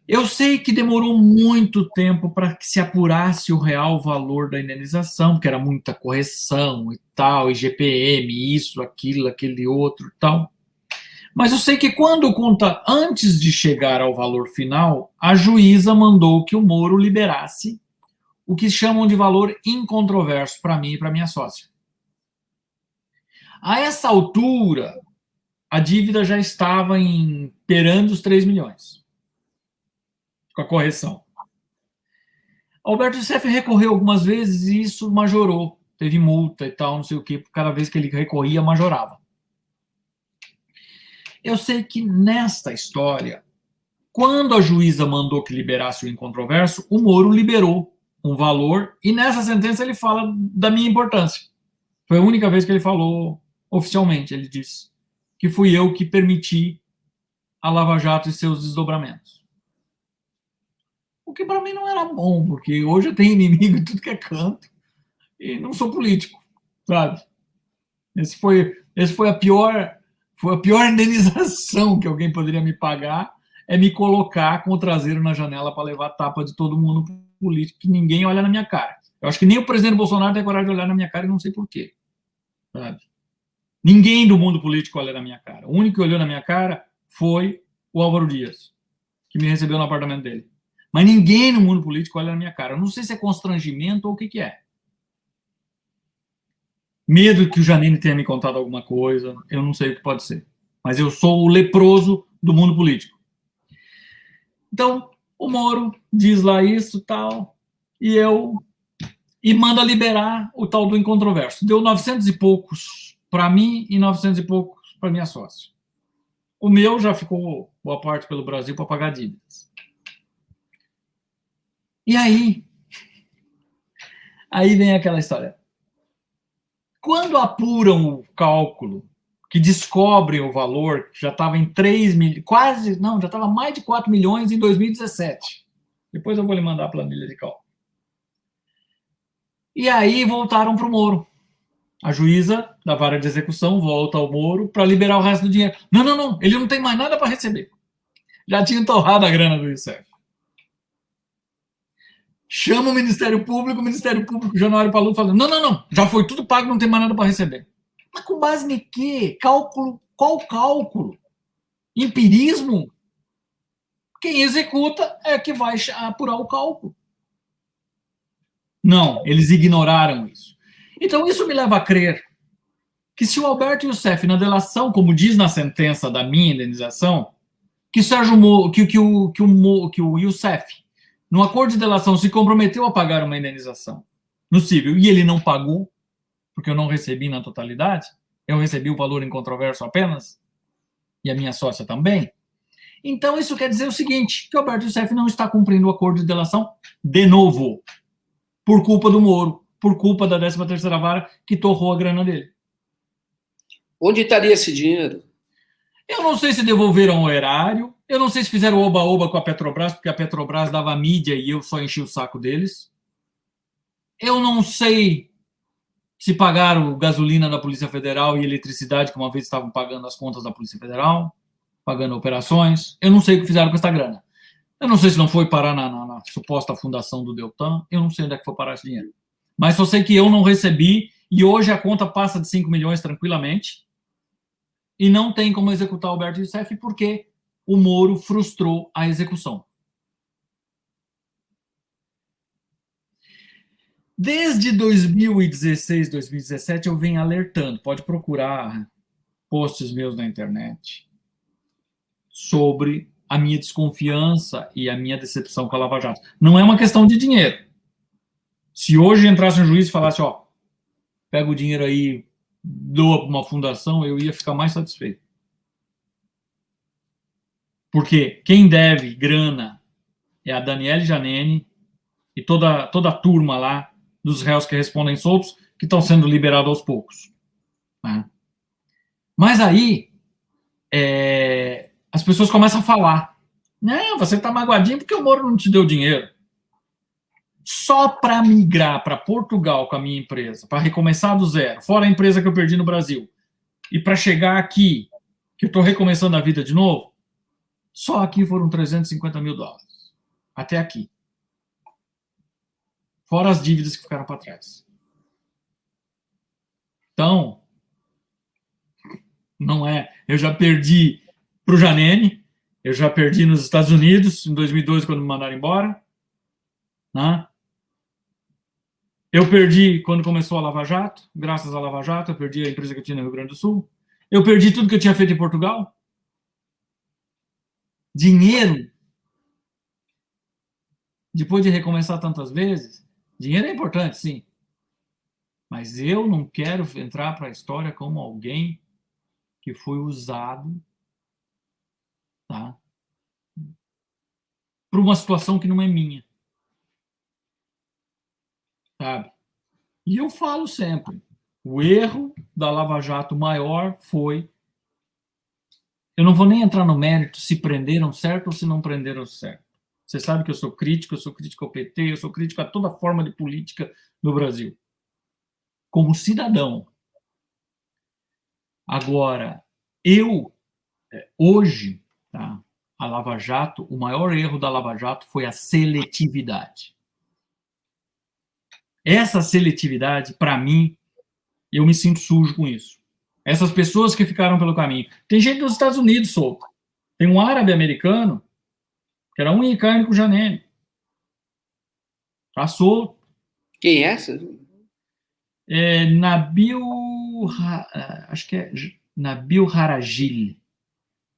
B: Eu sei que demorou muito tempo para que se apurasse o real valor da indenização, porque era muita correção e tal, IGPM, isso, aquilo, aquele outro e tal. Mas eu sei que antes de chegar ao valor final, a juíza mandou que o Moro liberasse o que chamam de valor incontroverso para mim e para minha sócia. A essa altura, a dívida já estava perando os 3 milhões, com a correção. Alberto Youssef recorreu algumas vezes e isso majorou. Teve multa e tal, não sei o quê, cada vez que ele recorria, majorava. Eu sei que nesta história, quando a juíza mandou que liberasse o incontroverso, o Moro liberou um valor e nessa sentença ele fala da minha importância. Foi a única vez que ele falou oficialmente, ele disse que fui eu que permiti a Lava Jato e seus desdobramentos. O que para mim não era bom, porque hoje eu tenho inimigo em tudo que é canto e não sou político, sabe? Esse foi a pior indenização que alguém poderia me pagar, é me colocar com o traseiro na janela para levar tapa de todo mundo político, que ninguém olha na minha cara. Eu acho que nem o presidente Bolsonaro tem coragem de olhar na minha cara e não sei por quê. Sabe? Ninguém do mundo político olha na minha cara. O único que olhou na minha cara foi o Álvaro Dias, que me recebeu no apartamento dele. Mas ninguém no mundo político olha na minha cara. Eu não sei se é constrangimento ou o que é. Medo que o Janine tenha me contado alguma coisa, eu não sei o que pode ser. Mas eu sou o leproso do mundo político. Então, o Moro diz lá isso tal, e manda liberar o tal do incontroverso. Deu 900 e poucos para mim e 900 e poucos para minha sócia. O meu já ficou boa parte pelo Brasil para pagar dívidas. E aí vem aquela história. Quando apuram o cálculo, que descobrem o valor, que já estava em 3 milhões, já estava mais de 4 milhões em 2017. Depois eu vou lhe mandar a planilha de cálculo. E aí voltaram para o Moro. A juíza da vara de execução volta ao Moro para liberar o resto do dinheiro. Não, ele não tem mais nada para receber. Já tinha torrado a grana do Youssef. Chama o Ministério Público Januário Paludo falando, não, já foi tudo pago, não tem mais nada para receber. Mas com base em quê? Cálculo? Qual cálculo? Empirismo? Quem executa é que vai apurar o cálculo. Não, eles ignoraram isso. Então isso me leva a crer que se o Alberto Youssef, na delação, como diz na sentença da minha indenização, que o Youssef, no acordo de delação, se comprometeu a pagar uma indenização no civil e ele não pagou, porque eu não recebi na totalidade, eu recebi o valor incontroverso apenas, e a minha sócia também. Então, isso quer dizer o seguinte, que o Alberto Youssef não está cumprindo o acordo de delação de novo, por culpa do Moro, por culpa da 13ª Vara, que torrou a grana dele.
A: Onde estaria esse dinheiro?
B: Eu não sei se devolveram o erário, eu não sei se fizeram oba-oba com a Petrobras, porque a Petrobras dava mídia e eu só enchi o saco deles. Eu não sei se pagaram gasolina da Polícia Federal e eletricidade, que uma vez estavam pagando as contas da Polícia Federal, pagando operações. Eu não sei o que fizeram com essa grana. Eu não sei se não foi parar na suposta fundação do Deltan, eu não sei onde é que foi parar esse dinheiro. Mas só sei que eu não recebi e hoje a conta passa de 5 milhões tranquilamente e não tem como executar o Alberto Youssef porque o Moro frustrou a execução. Desde 2016, 2017, eu venho alertando, pode procurar posts meus na internet, sobre a minha desconfiança e a minha decepção com a Lava Jato. Não é uma questão de dinheiro. Se hoje entrasse um juiz e falasse, ó, pega o dinheiro aí, doa para uma fundação, eu ia ficar mais satisfeito. Porque quem deve grana é a Daniele Janene e toda a turma lá dos réus que respondem soltos, que estão sendo liberados aos poucos. Né? Mas aí, as pessoas começam a falar, não, você está magoadinho porque o Moro não te deu dinheiro. Só para migrar para Portugal com a minha empresa, para recomeçar do zero, fora a empresa que eu perdi no Brasil, e para chegar aqui, que eu estou recomeçando a vida de novo, só aqui foram $350 mil. Até aqui. Fora as dívidas que ficaram para trás. Então, não é... Eu já perdi para o Janene, eu já perdi nos Estados Unidos, em 2002, quando me mandaram embora. Né? Eu perdi quando começou a Lava Jato, graças à Lava Jato, eu perdi a empresa que eu tinha no Rio Grande do Sul. Eu perdi tudo que eu tinha feito em Portugal. Dinheiro, depois de recomeçar tantas vezes, dinheiro é importante, sim. Mas eu não quero entrar para a história como alguém que foi usado, tá, para uma situação que não é minha. Sabe? E eu falo sempre, o erro da Lava Jato maior foi... Eu não vou nem entrar no mérito se prenderam certo ou se não prenderam certo. Você sabe que eu sou crítico ao PT, eu sou crítico a toda forma de política no Brasil. Como cidadão. Agora, hoje, tá, a Lava Jato, o maior erro da Lava Jato foi a seletividade. Essa seletividade, para mim, eu me sinto sujo com isso. Essas pessoas que ficaram pelo caminho. Tem gente nos Estados Unidos solto. Tem um árabe americano que era unha e carne com o Janene. Tá solto.
A: Quem é essa?
B: Nabil... Acho que é Nabil Haragil.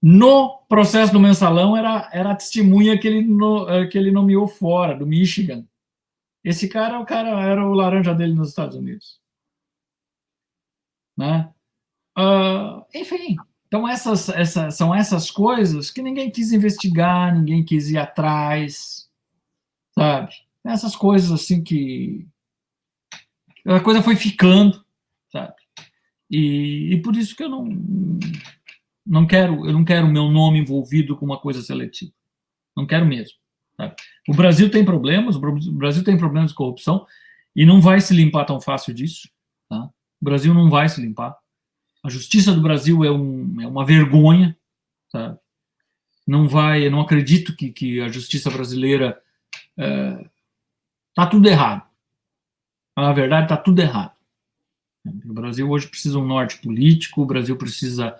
B: No processo do mensalão, era a testemunha que ele nomeou fora, do Michigan. Esse cara, era o laranja dele nos Estados Unidos. Né? Enfim, então são essas coisas que ninguém quis investigar, ninguém quis ir atrás, sabe? Essas coisas assim que a coisa foi ficando, sabe? E por isso que eu não quero o meu nome envolvido com uma coisa seletiva. Não quero mesmo. Sabe? O Brasil tem problemas, de corrupção e não vai se limpar tão fácil disso. Tá? O Brasil não vai se limpar. A justiça do Brasil é uma vergonha. Sabe? Eu não acredito que a justiça brasileira está tudo errado. Na verdade, está tudo errado. O Brasil hoje precisa um norte político, o Brasil precisa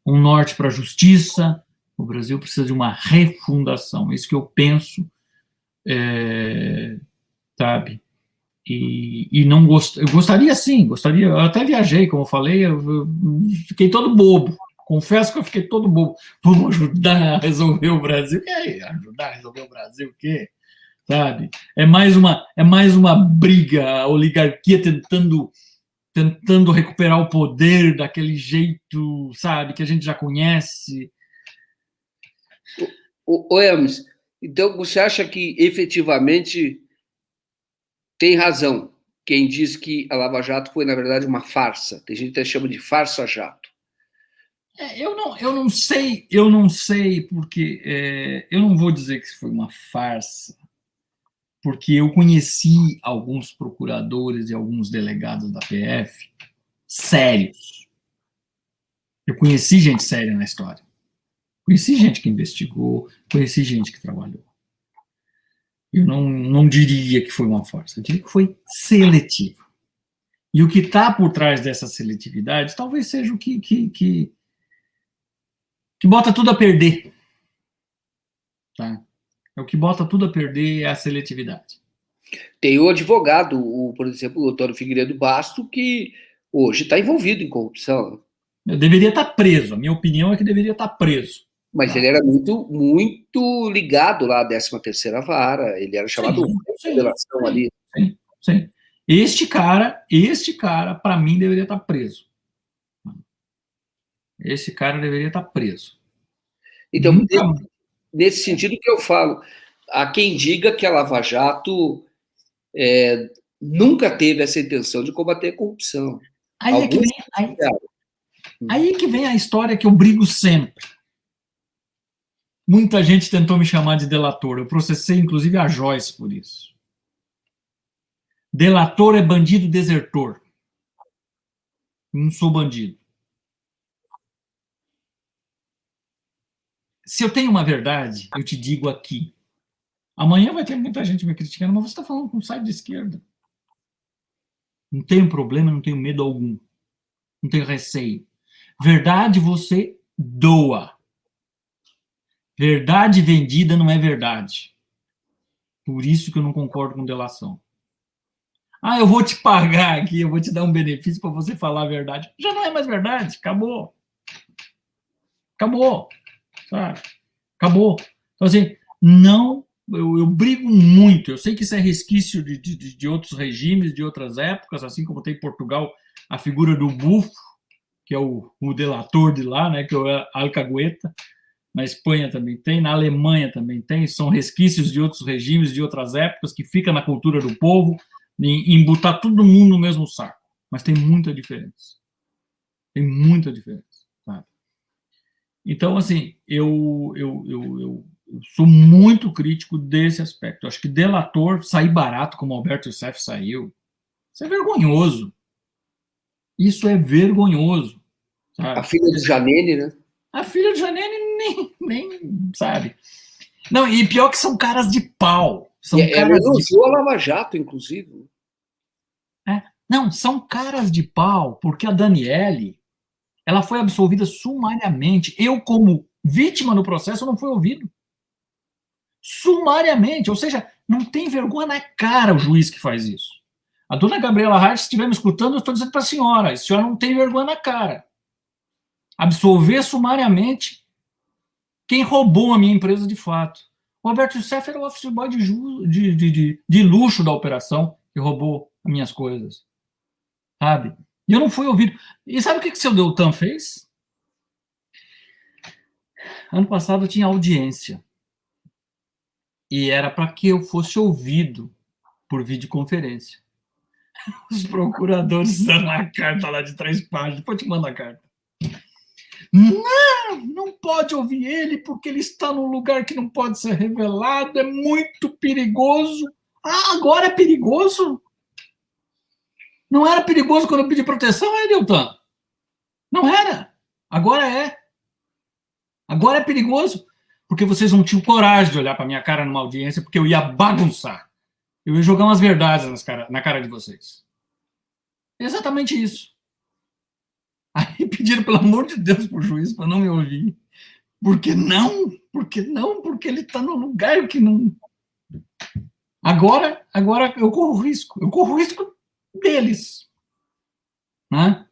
B: um norte para a justiça, o Brasil precisa de uma refundação. É isso que eu penso, sabe? E não eu gostaria sim, eu até viajei, como eu falei, eu fiquei todo bobo. Confesso que eu fiquei todo bobo. Vamos ajudar a resolver o Brasil? Ajudar a resolver o Brasil o quê? Sabe? É mais uma briga, a oligarquia tentando recuperar o poder daquele jeito, sabe, que a gente já conhece.
A: Hermes, então você acha que efetivamente tem razão quem diz que a Lava Jato foi, na verdade, uma farsa? Tem gente que até chama de farsa-jato.
B: Eu não sei, porque eu não vou dizer que foi uma farsa, porque eu conheci alguns procuradores e alguns delegados da PF sérios. Eu conheci gente séria na história. Conheci gente que investigou, conheci gente que trabalhou. Eu não diria que foi uma farsa, eu diria que foi seletiva. E o que está por trás dessa seletividade talvez seja o que bota tudo a perder. Tá? O que bota tudo a perder é a seletividade.
A: Tem o advogado, por exemplo, o Antônio Figueiredo Basto, que hoje está envolvido em corrupção.
B: Eu deveria estar preso. A minha opinião é que deveria estar preso.
A: Mas ele era muito, muito ligado lá à 13ª Vara. Ele era chamado de revelação ali.
B: Sim. Este cara, para mim, deveria estar preso. Esse cara deveria estar preso.
A: Então, nesse sentido que eu falo, há quem diga que a Lava Jato nunca teve essa intenção de combater a corrupção.
B: Aí que vem a história que eu brigo sempre. Muita gente tentou me chamar de delator. Eu processei, inclusive, a Joyce por isso. Delator é bandido desertor. Não sou bandido. Se eu tenho uma verdade, eu te digo aqui. Amanhã vai ter muita gente me criticando, mas você está falando com um site de esquerda. Não tenho problema, não tenho medo algum. Não tenho receio. Verdade você doa. Verdade vendida não é verdade. Por isso que eu não concordo com delação. Ah, eu vou te pagar aqui, eu vou te dar um benefício para você falar a verdade. Já não é mais verdade, acabou. Acabou. Sabe? Acabou. Então, assim, não, eu brigo muito. Eu sei que isso é resquício de outros regimes, de outras épocas, assim como tem em Portugal a figura do bufo, que é o delator de lá, né, que é o alcagueta. Na Espanha também tem, na Alemanha também tem, são resquícios de outros regimes, de outras épocas, que fica na cultura do povo, em botar todo mundo no mesmo saco. Mas tem muita diferença. Tem muita diferença. Sabe? Então, assim, eu sou muito crítico desse aspecto. Eu acho que delator sair barato, como Alberto Youssef saiu, isso é vergonhoso. Isso é vergonhoso. Sabe?
A: A filha do Janene, né?
B: A filha do Janene nem sabe. Não, e pior que são caras de pau.
A: Ela elogiou a Lava Jato, inclusive.
B: Não, são caras de pau, porque a Daniele, ela foi absolvida sumariamente. Eu, como vítima no processo, não fui ouvido. Sumariamente, ou seja, não tem vergonha na cara o juiz que faz isso. A dona Gabriela Hart, se estiver me escutando, eu estou dizendo para a senhora não tem vergonha na cara. Absolver sumariamente quem roubou a minha empresa de fato. O Alberto Youssef era o office boy de luxo da operação que roubou as minhas coisas. Sabe? E eu não fui ouvido. E sabe o que o seu Deltan fez? Ano passado eu tinha audiência. E era para que eu fosse ouvido por videoconferência. Os procuradores dando a carta lá de 3 páginas. Depois eu te mando a carta. Não pode ouvir ele porque ele está num lugar que não pode ser revelado, é muito perigoso. Ah, agora é perigoso? Não era perigoso quando eu pedi proteção, Deltan? Não era. Agora é. Agora é perigoso porque vocês não tinham coragem de olhar para minha cara numa audiência porque eu ia bagunçar. Eu ia jogar umas verdades na cara de vocês. É exatamente isso. Aí pediram, pelo amor de Deus, para o juiz para não me ouvir. Por que não? Por que não? Porque ele está no lugar que não... Agora eu corro risco. Eu corro risco deles. Né?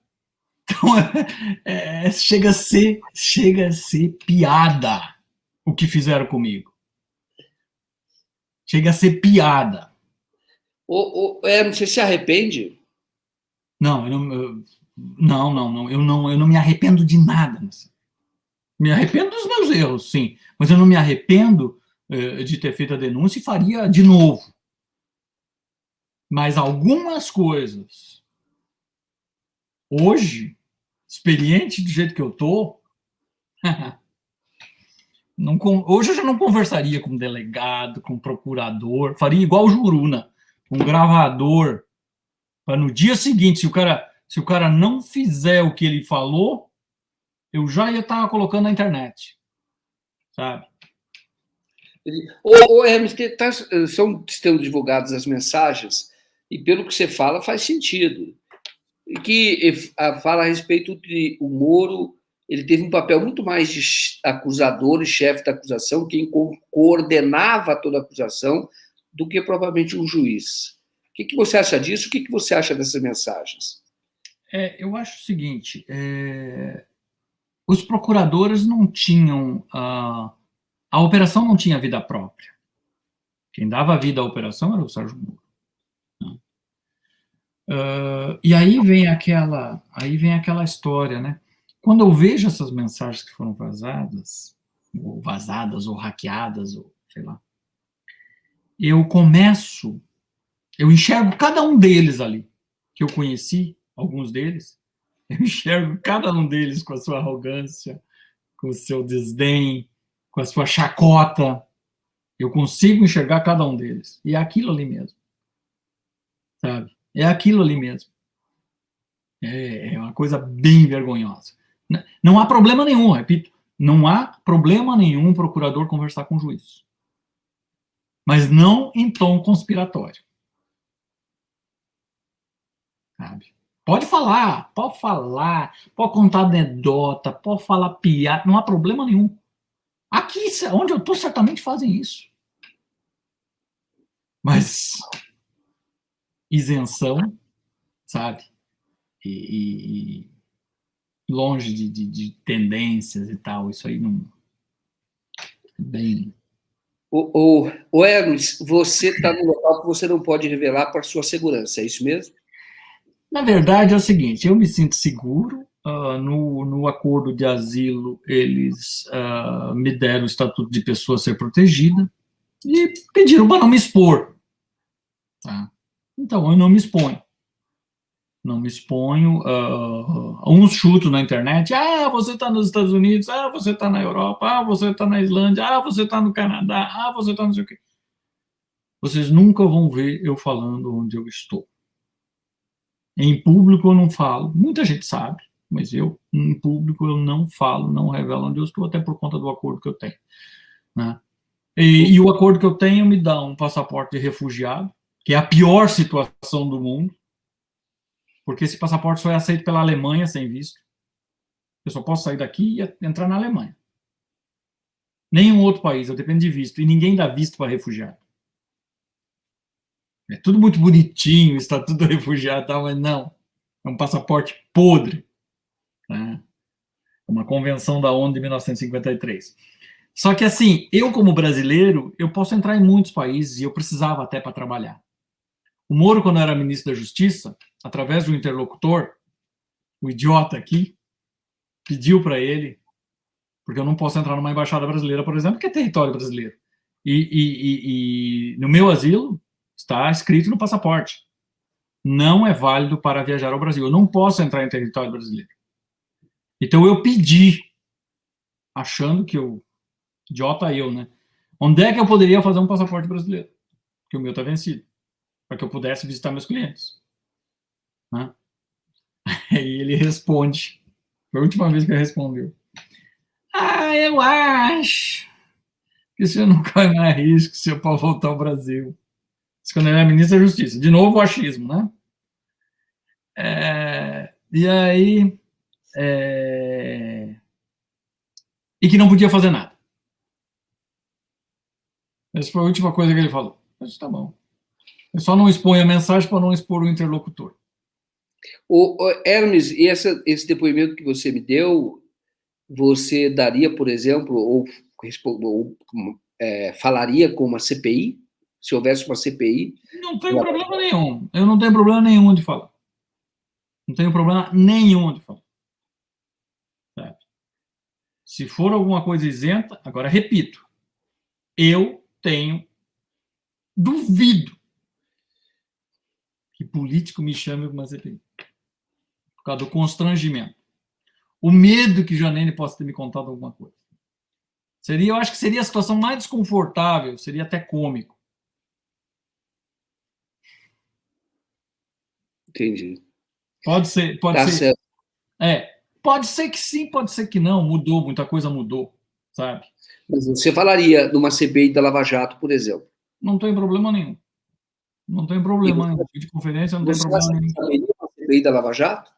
B: Então, chega a ser piada o que fizeram comigo. Chega a ser piada.
A: Você se arrepende?
B: Não, eu não me arrependo de nada. Me arrependo dos meus erros, sim, mas eu não me arrependo de ter feito a denúncia e faria de novo. Mas algumas coisas, hoje, experiente do jeito que eu estou, hoje eu já não conversaria com delegado, com procurador, faria igual o Juruna, com gravador, para no dia seguinte, se o cara não fizer o que ele falou, eu já ia estar colocando na internet, sabe?
A: Hermes, estão divulgadas as mensagens e pelo que você fala faz sentido. E que fala a respeito de o Moro, ele teve um papel muito mais de acusador e chefe da acusação, quem coordenava toda a acusação, do que provavelmente um juiz. O que você acha disso? O que você acha dessas mensagens?
B: Eu acho o seguinte, os procuradores não tinham... A operação não tinha vida própria. Quem dava vida à operação era o Sérgio Moro. E aí vem aquela história, né? Quando eu vejo essas mensagens que foram vazadas ou hackeadas, ou sei lá, eu começo Eu enxergo cada um deles ali, que eu conheci, alguns deles, eu enxergo cada um deles com a sua arrogância, com o seu desdém, com a sua chacota. Eu consigo enxergar cada um deles. E é aquilo ali mesmo, sabe? É aquilo ali mesmo. É uma coisa bem vergonhosa. Não há problema nenhum, repito, não há problema nenhum procurador conversar com o juiz. Mas não em tom conspiratório. Sabe? Pode falar, pode contar anedota, pode falar piada, não há problema nenhum. Aqui, onde eu estou, certamente fazem isso. Mas isenção, sabe? E longe de tendências e tal, isso aí não. Bem.
A: O Hermes, você está no local que você não pode revelar para sua segurança, é isso mesmo?
B: Na verdade, é o seguinte: eu me sinto seguro. No acordo de asilo, eles me deram o estatuto de pessoa a ser protegida e pediram para não me expor. Tá? Então, eu não me exponho. Não me exponho. Uns chutos na internet. Ah, você está nos Estados Unidos. Ah, você está na Europa. Ah, você está na Islândia. Ah, você está no Canadá. Ah, você está não sei o quê. Vocês nunca vão ver eu falando onde eu estou. Em público eu não falo. Muita gente sabe, mas eu, em público, eu não falo, não revelo onde eu estou, até por conta do acordo que eu tenho. Né? E o acordo que eu tenho me dá um passaporte de refugiado, que é a pior situação do mundo, porque esse passaporte só é aceito pela Alemanha sem visto. Eu só posso sair daqui e entrar na Alemanha. Nenhum outro país, eu dependo de visto, e ninguém dá visto para refugiado. É tudo muito bonitinho, está tudo refugiado, tal, mas não. É um passaporte podre. Né? Uma convenção da ONU de 1953. Só que assim, eu como brasileiro, eu posso entrar em muitos países e eu precisava até para trabalhar. O Moro, quando era ministro da Justiça, através de um interlocutor, o idiota aqui, pediu para ele, porque eu não posso entrar numa embaixada brasileira, por exemplo, que é território brasileiro. E no meu asilo está escrito no passaporte: não é válido para viajar ao Brasil. Eu não posso entrar em território brasileiro. Então eu pedi, achando que eu, idiota eu, né? Onde é que eu poderia fazer um passaporte brasileiro? Que o meu está vencido, para que eu pudesse visitar meus clientes. Né? Aí ele responde, foi a última vez que ele respondeu: ah, eu acho que você não corre mais risco se eu pode voltar ao Brasil. Isso quando ele era ministro da Justiça. De novo o achismo, né? E aí... E que não podia fazer nada. Essa foi a última coisa que ele falou. Mas tá bom. Eu só não exponho a mensagem para não expor o interlocutor.
A: O Hermes, e esse depoimento que você me deu, você daria, por exemplo, ou falaria com uma CPI? Se houvesse uma CPI?
B: Não tem problema nenhum. Eu não tenho problema nenhum de falar. Não tenho problema nenhum de falar. Sabe? Se for alguma coisa isenta, agora repito, eu duvido que político me chame para uma CPI. Por causa do constrangimento. O medo que Janine possa ter me contado alguma coisa. Eu acho que seria a situação mais desconfortável, seria até cômico.
A: Entendi.
B: Pode ser,
A: Tá certo.
B: pode ser que sim, pode ser que não, mudou, muita coisa mudou, sabe?
A: Mas você falaria de uma CPI da Lava Jato, por exemplo?
B: Não tem problema nenhum. Não tem
A: E
B: problema
A: você,
B: nenhum. De conferência não tem
A: você
B: problema nenhum.
A: saberia uma CPI da Lava Jato?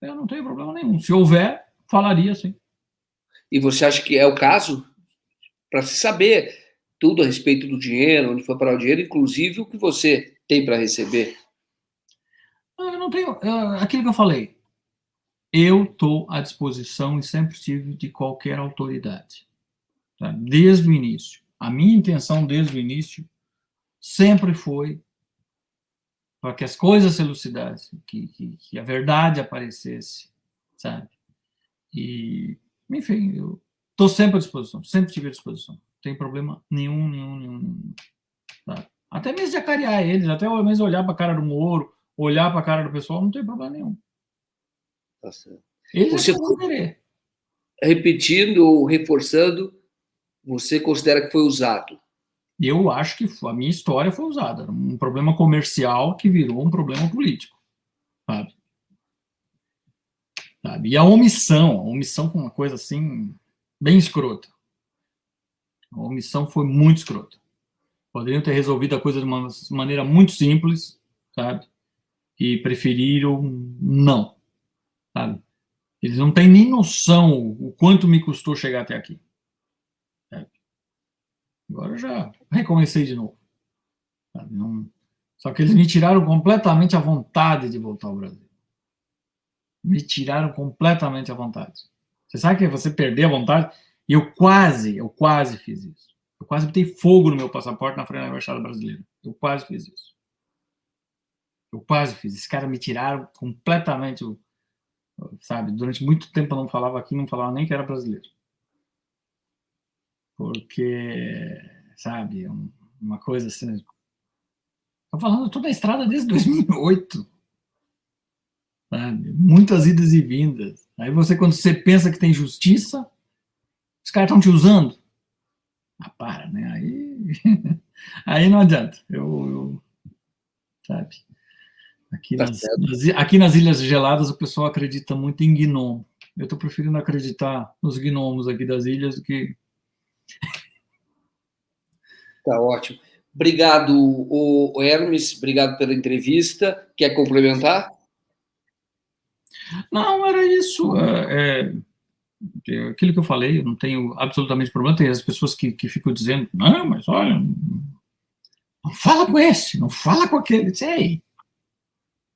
B: Eu não tenho problema nenhum. Se houver, falaria sim.
A: E você acha que é o caso? Para se saber tudo a respeito do dinheiro, onde foi parar o dinheiro, inclusive o que você tem para receber.
B: Eu não tenho. Aquilo que eu falei. Eu estou à disposição e sempre estive de qualquer autoridade. Tá? Desde o início. A minha intenção desde o início sempre foi para que as coisas se elucidassem, que a verdade aparecesse, sabe? E, enfim, eu estou sempre à disposição, sempre estive à disposição. Não tem problema nenhum. Tá? Até mesmo de acarear eles, até mesmo olhar para a cara do Moro, olhar para a cara do pessoal, não tem problema nenhum.
A: Tá certo.
B: Eles
A: Você,
B: é que vão querer.
A: repetindo ou reforçando, você considera que foi usado?
B: Eu acho que a minha história foi usada. Era um problema comercial que virou um problema político, sabe? E a omissão foi uma coisa assim, bem escrota. A omissão foi muito escrota. Poderiam ter resolvido a coisa de uma maneira muito simples, sabe? E preferiram não, sabe? Eles não têm nem noção o quanto me custou chegar até aqui. Sabe? Agora eu já recomecei de novo. Não... Só que eles me tiraram completamente a vontade de voltar ao Brasil. Me tiraram completamente a vontade. Você sabe que você perder a vontade? E eu quase fiz isso. Eu quase botei fogo no meu passaporte na frente da Embaixada Brasileira. Eu quase fiz isso. Eu quase fiz. Esses caras me tiraram completamente, sabe? Durante muito tempo eu não falava aqui, não falava nem que era brasileiro. Porque, sabe, uma coisa assim... Estou falando toda a estrada desde 2008. Sabe? Muitas idas e vindas. Aí você, quando você pensa que tem justiça, os caras estão te usando. Ah, para, né? Aí não adianta. Sabe?
A: Tá certo.
B: Aqui nas Ilhas Geladas o pessoal acredita muito em gnomo. Eu estou preferindo acreditar nos gnomos aqui das ilhas do que...
A: Tá ótimo. Obrigado, o Hermes, obrigado pela entrevista. Quer complementar?
B: Não, era isso. Aquilo que eu falei, eu não tenho absolutamente problema. Tem as pessoas que ficam dizendo, não, mas olha, não fala com esse, não fala com aquele. Sei.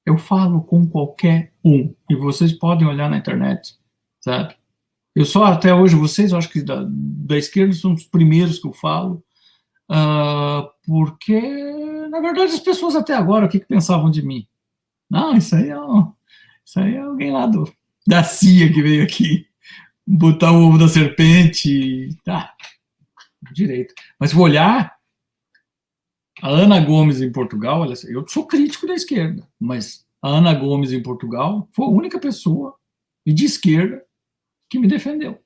B: Eu falo com qualquer um. E vocês podem olhar na internet, sabe? Eu só, até hoje, vocês, eu acho que da esquerda são os primeiros que eu falo, porque, na verdade, as pessoas até agora, o que pensavam de mim? Não, isso aí é alguém lá da CIA que veio aqui botar o ovo da serpente. Tá, direito. Mas vou olhar, a Ana Gomes em Portugal, eu sou crítico da esquerda, mas a Ana Gomes em Portugal foi a única pessoa de esquerda que me defendeu,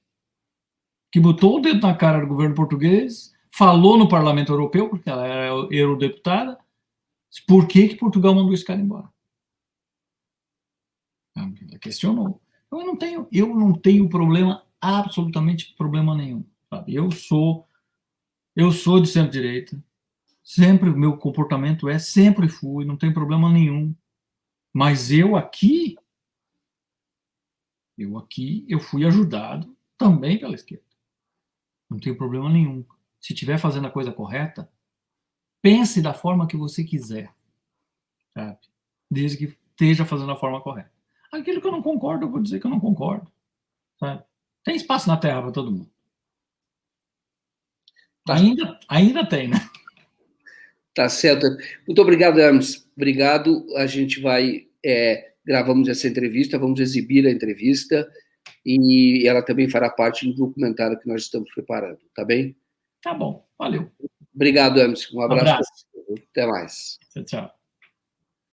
B: que botou o dedo na cara do governo português, falou no Parlamento Europeu, porque ela era eurodeputada, por que Portugal mandou esse cara embora. Ela questionou. Eu não tenho problema, absolutamente problema nenhum. Sabe? Eu sou de centro-direita, sempre o meu comportamento sempre fui, não tem problema nenhum. Mas eu fui ajudado também pela esquerda. Não tem problema nenhum. Se estiver fazendo a coisa correta, pense da forma que você quiser, sabe? Desde que esteja fazendo a forma correta. Aquilo que eu não concordo, eu vou dizer que eu não concordo, sabe? Tem espaço na Terra para todo mundo.
A: Tá.
B: Ainda tem, né?
A: Tá certo. Muito obrigado, Hermes. Obrigado. A gente vai... gravamos essa entrevista, vamos exibir a entrevista e ela também fará parte do documentário que nós estamos preparando, tá bem?
B: Tá bom, valeu.
A: Obrigado, Hermes. Um abraço.
B: Abraço.
A: Até mais.
B: Tchau, tchau.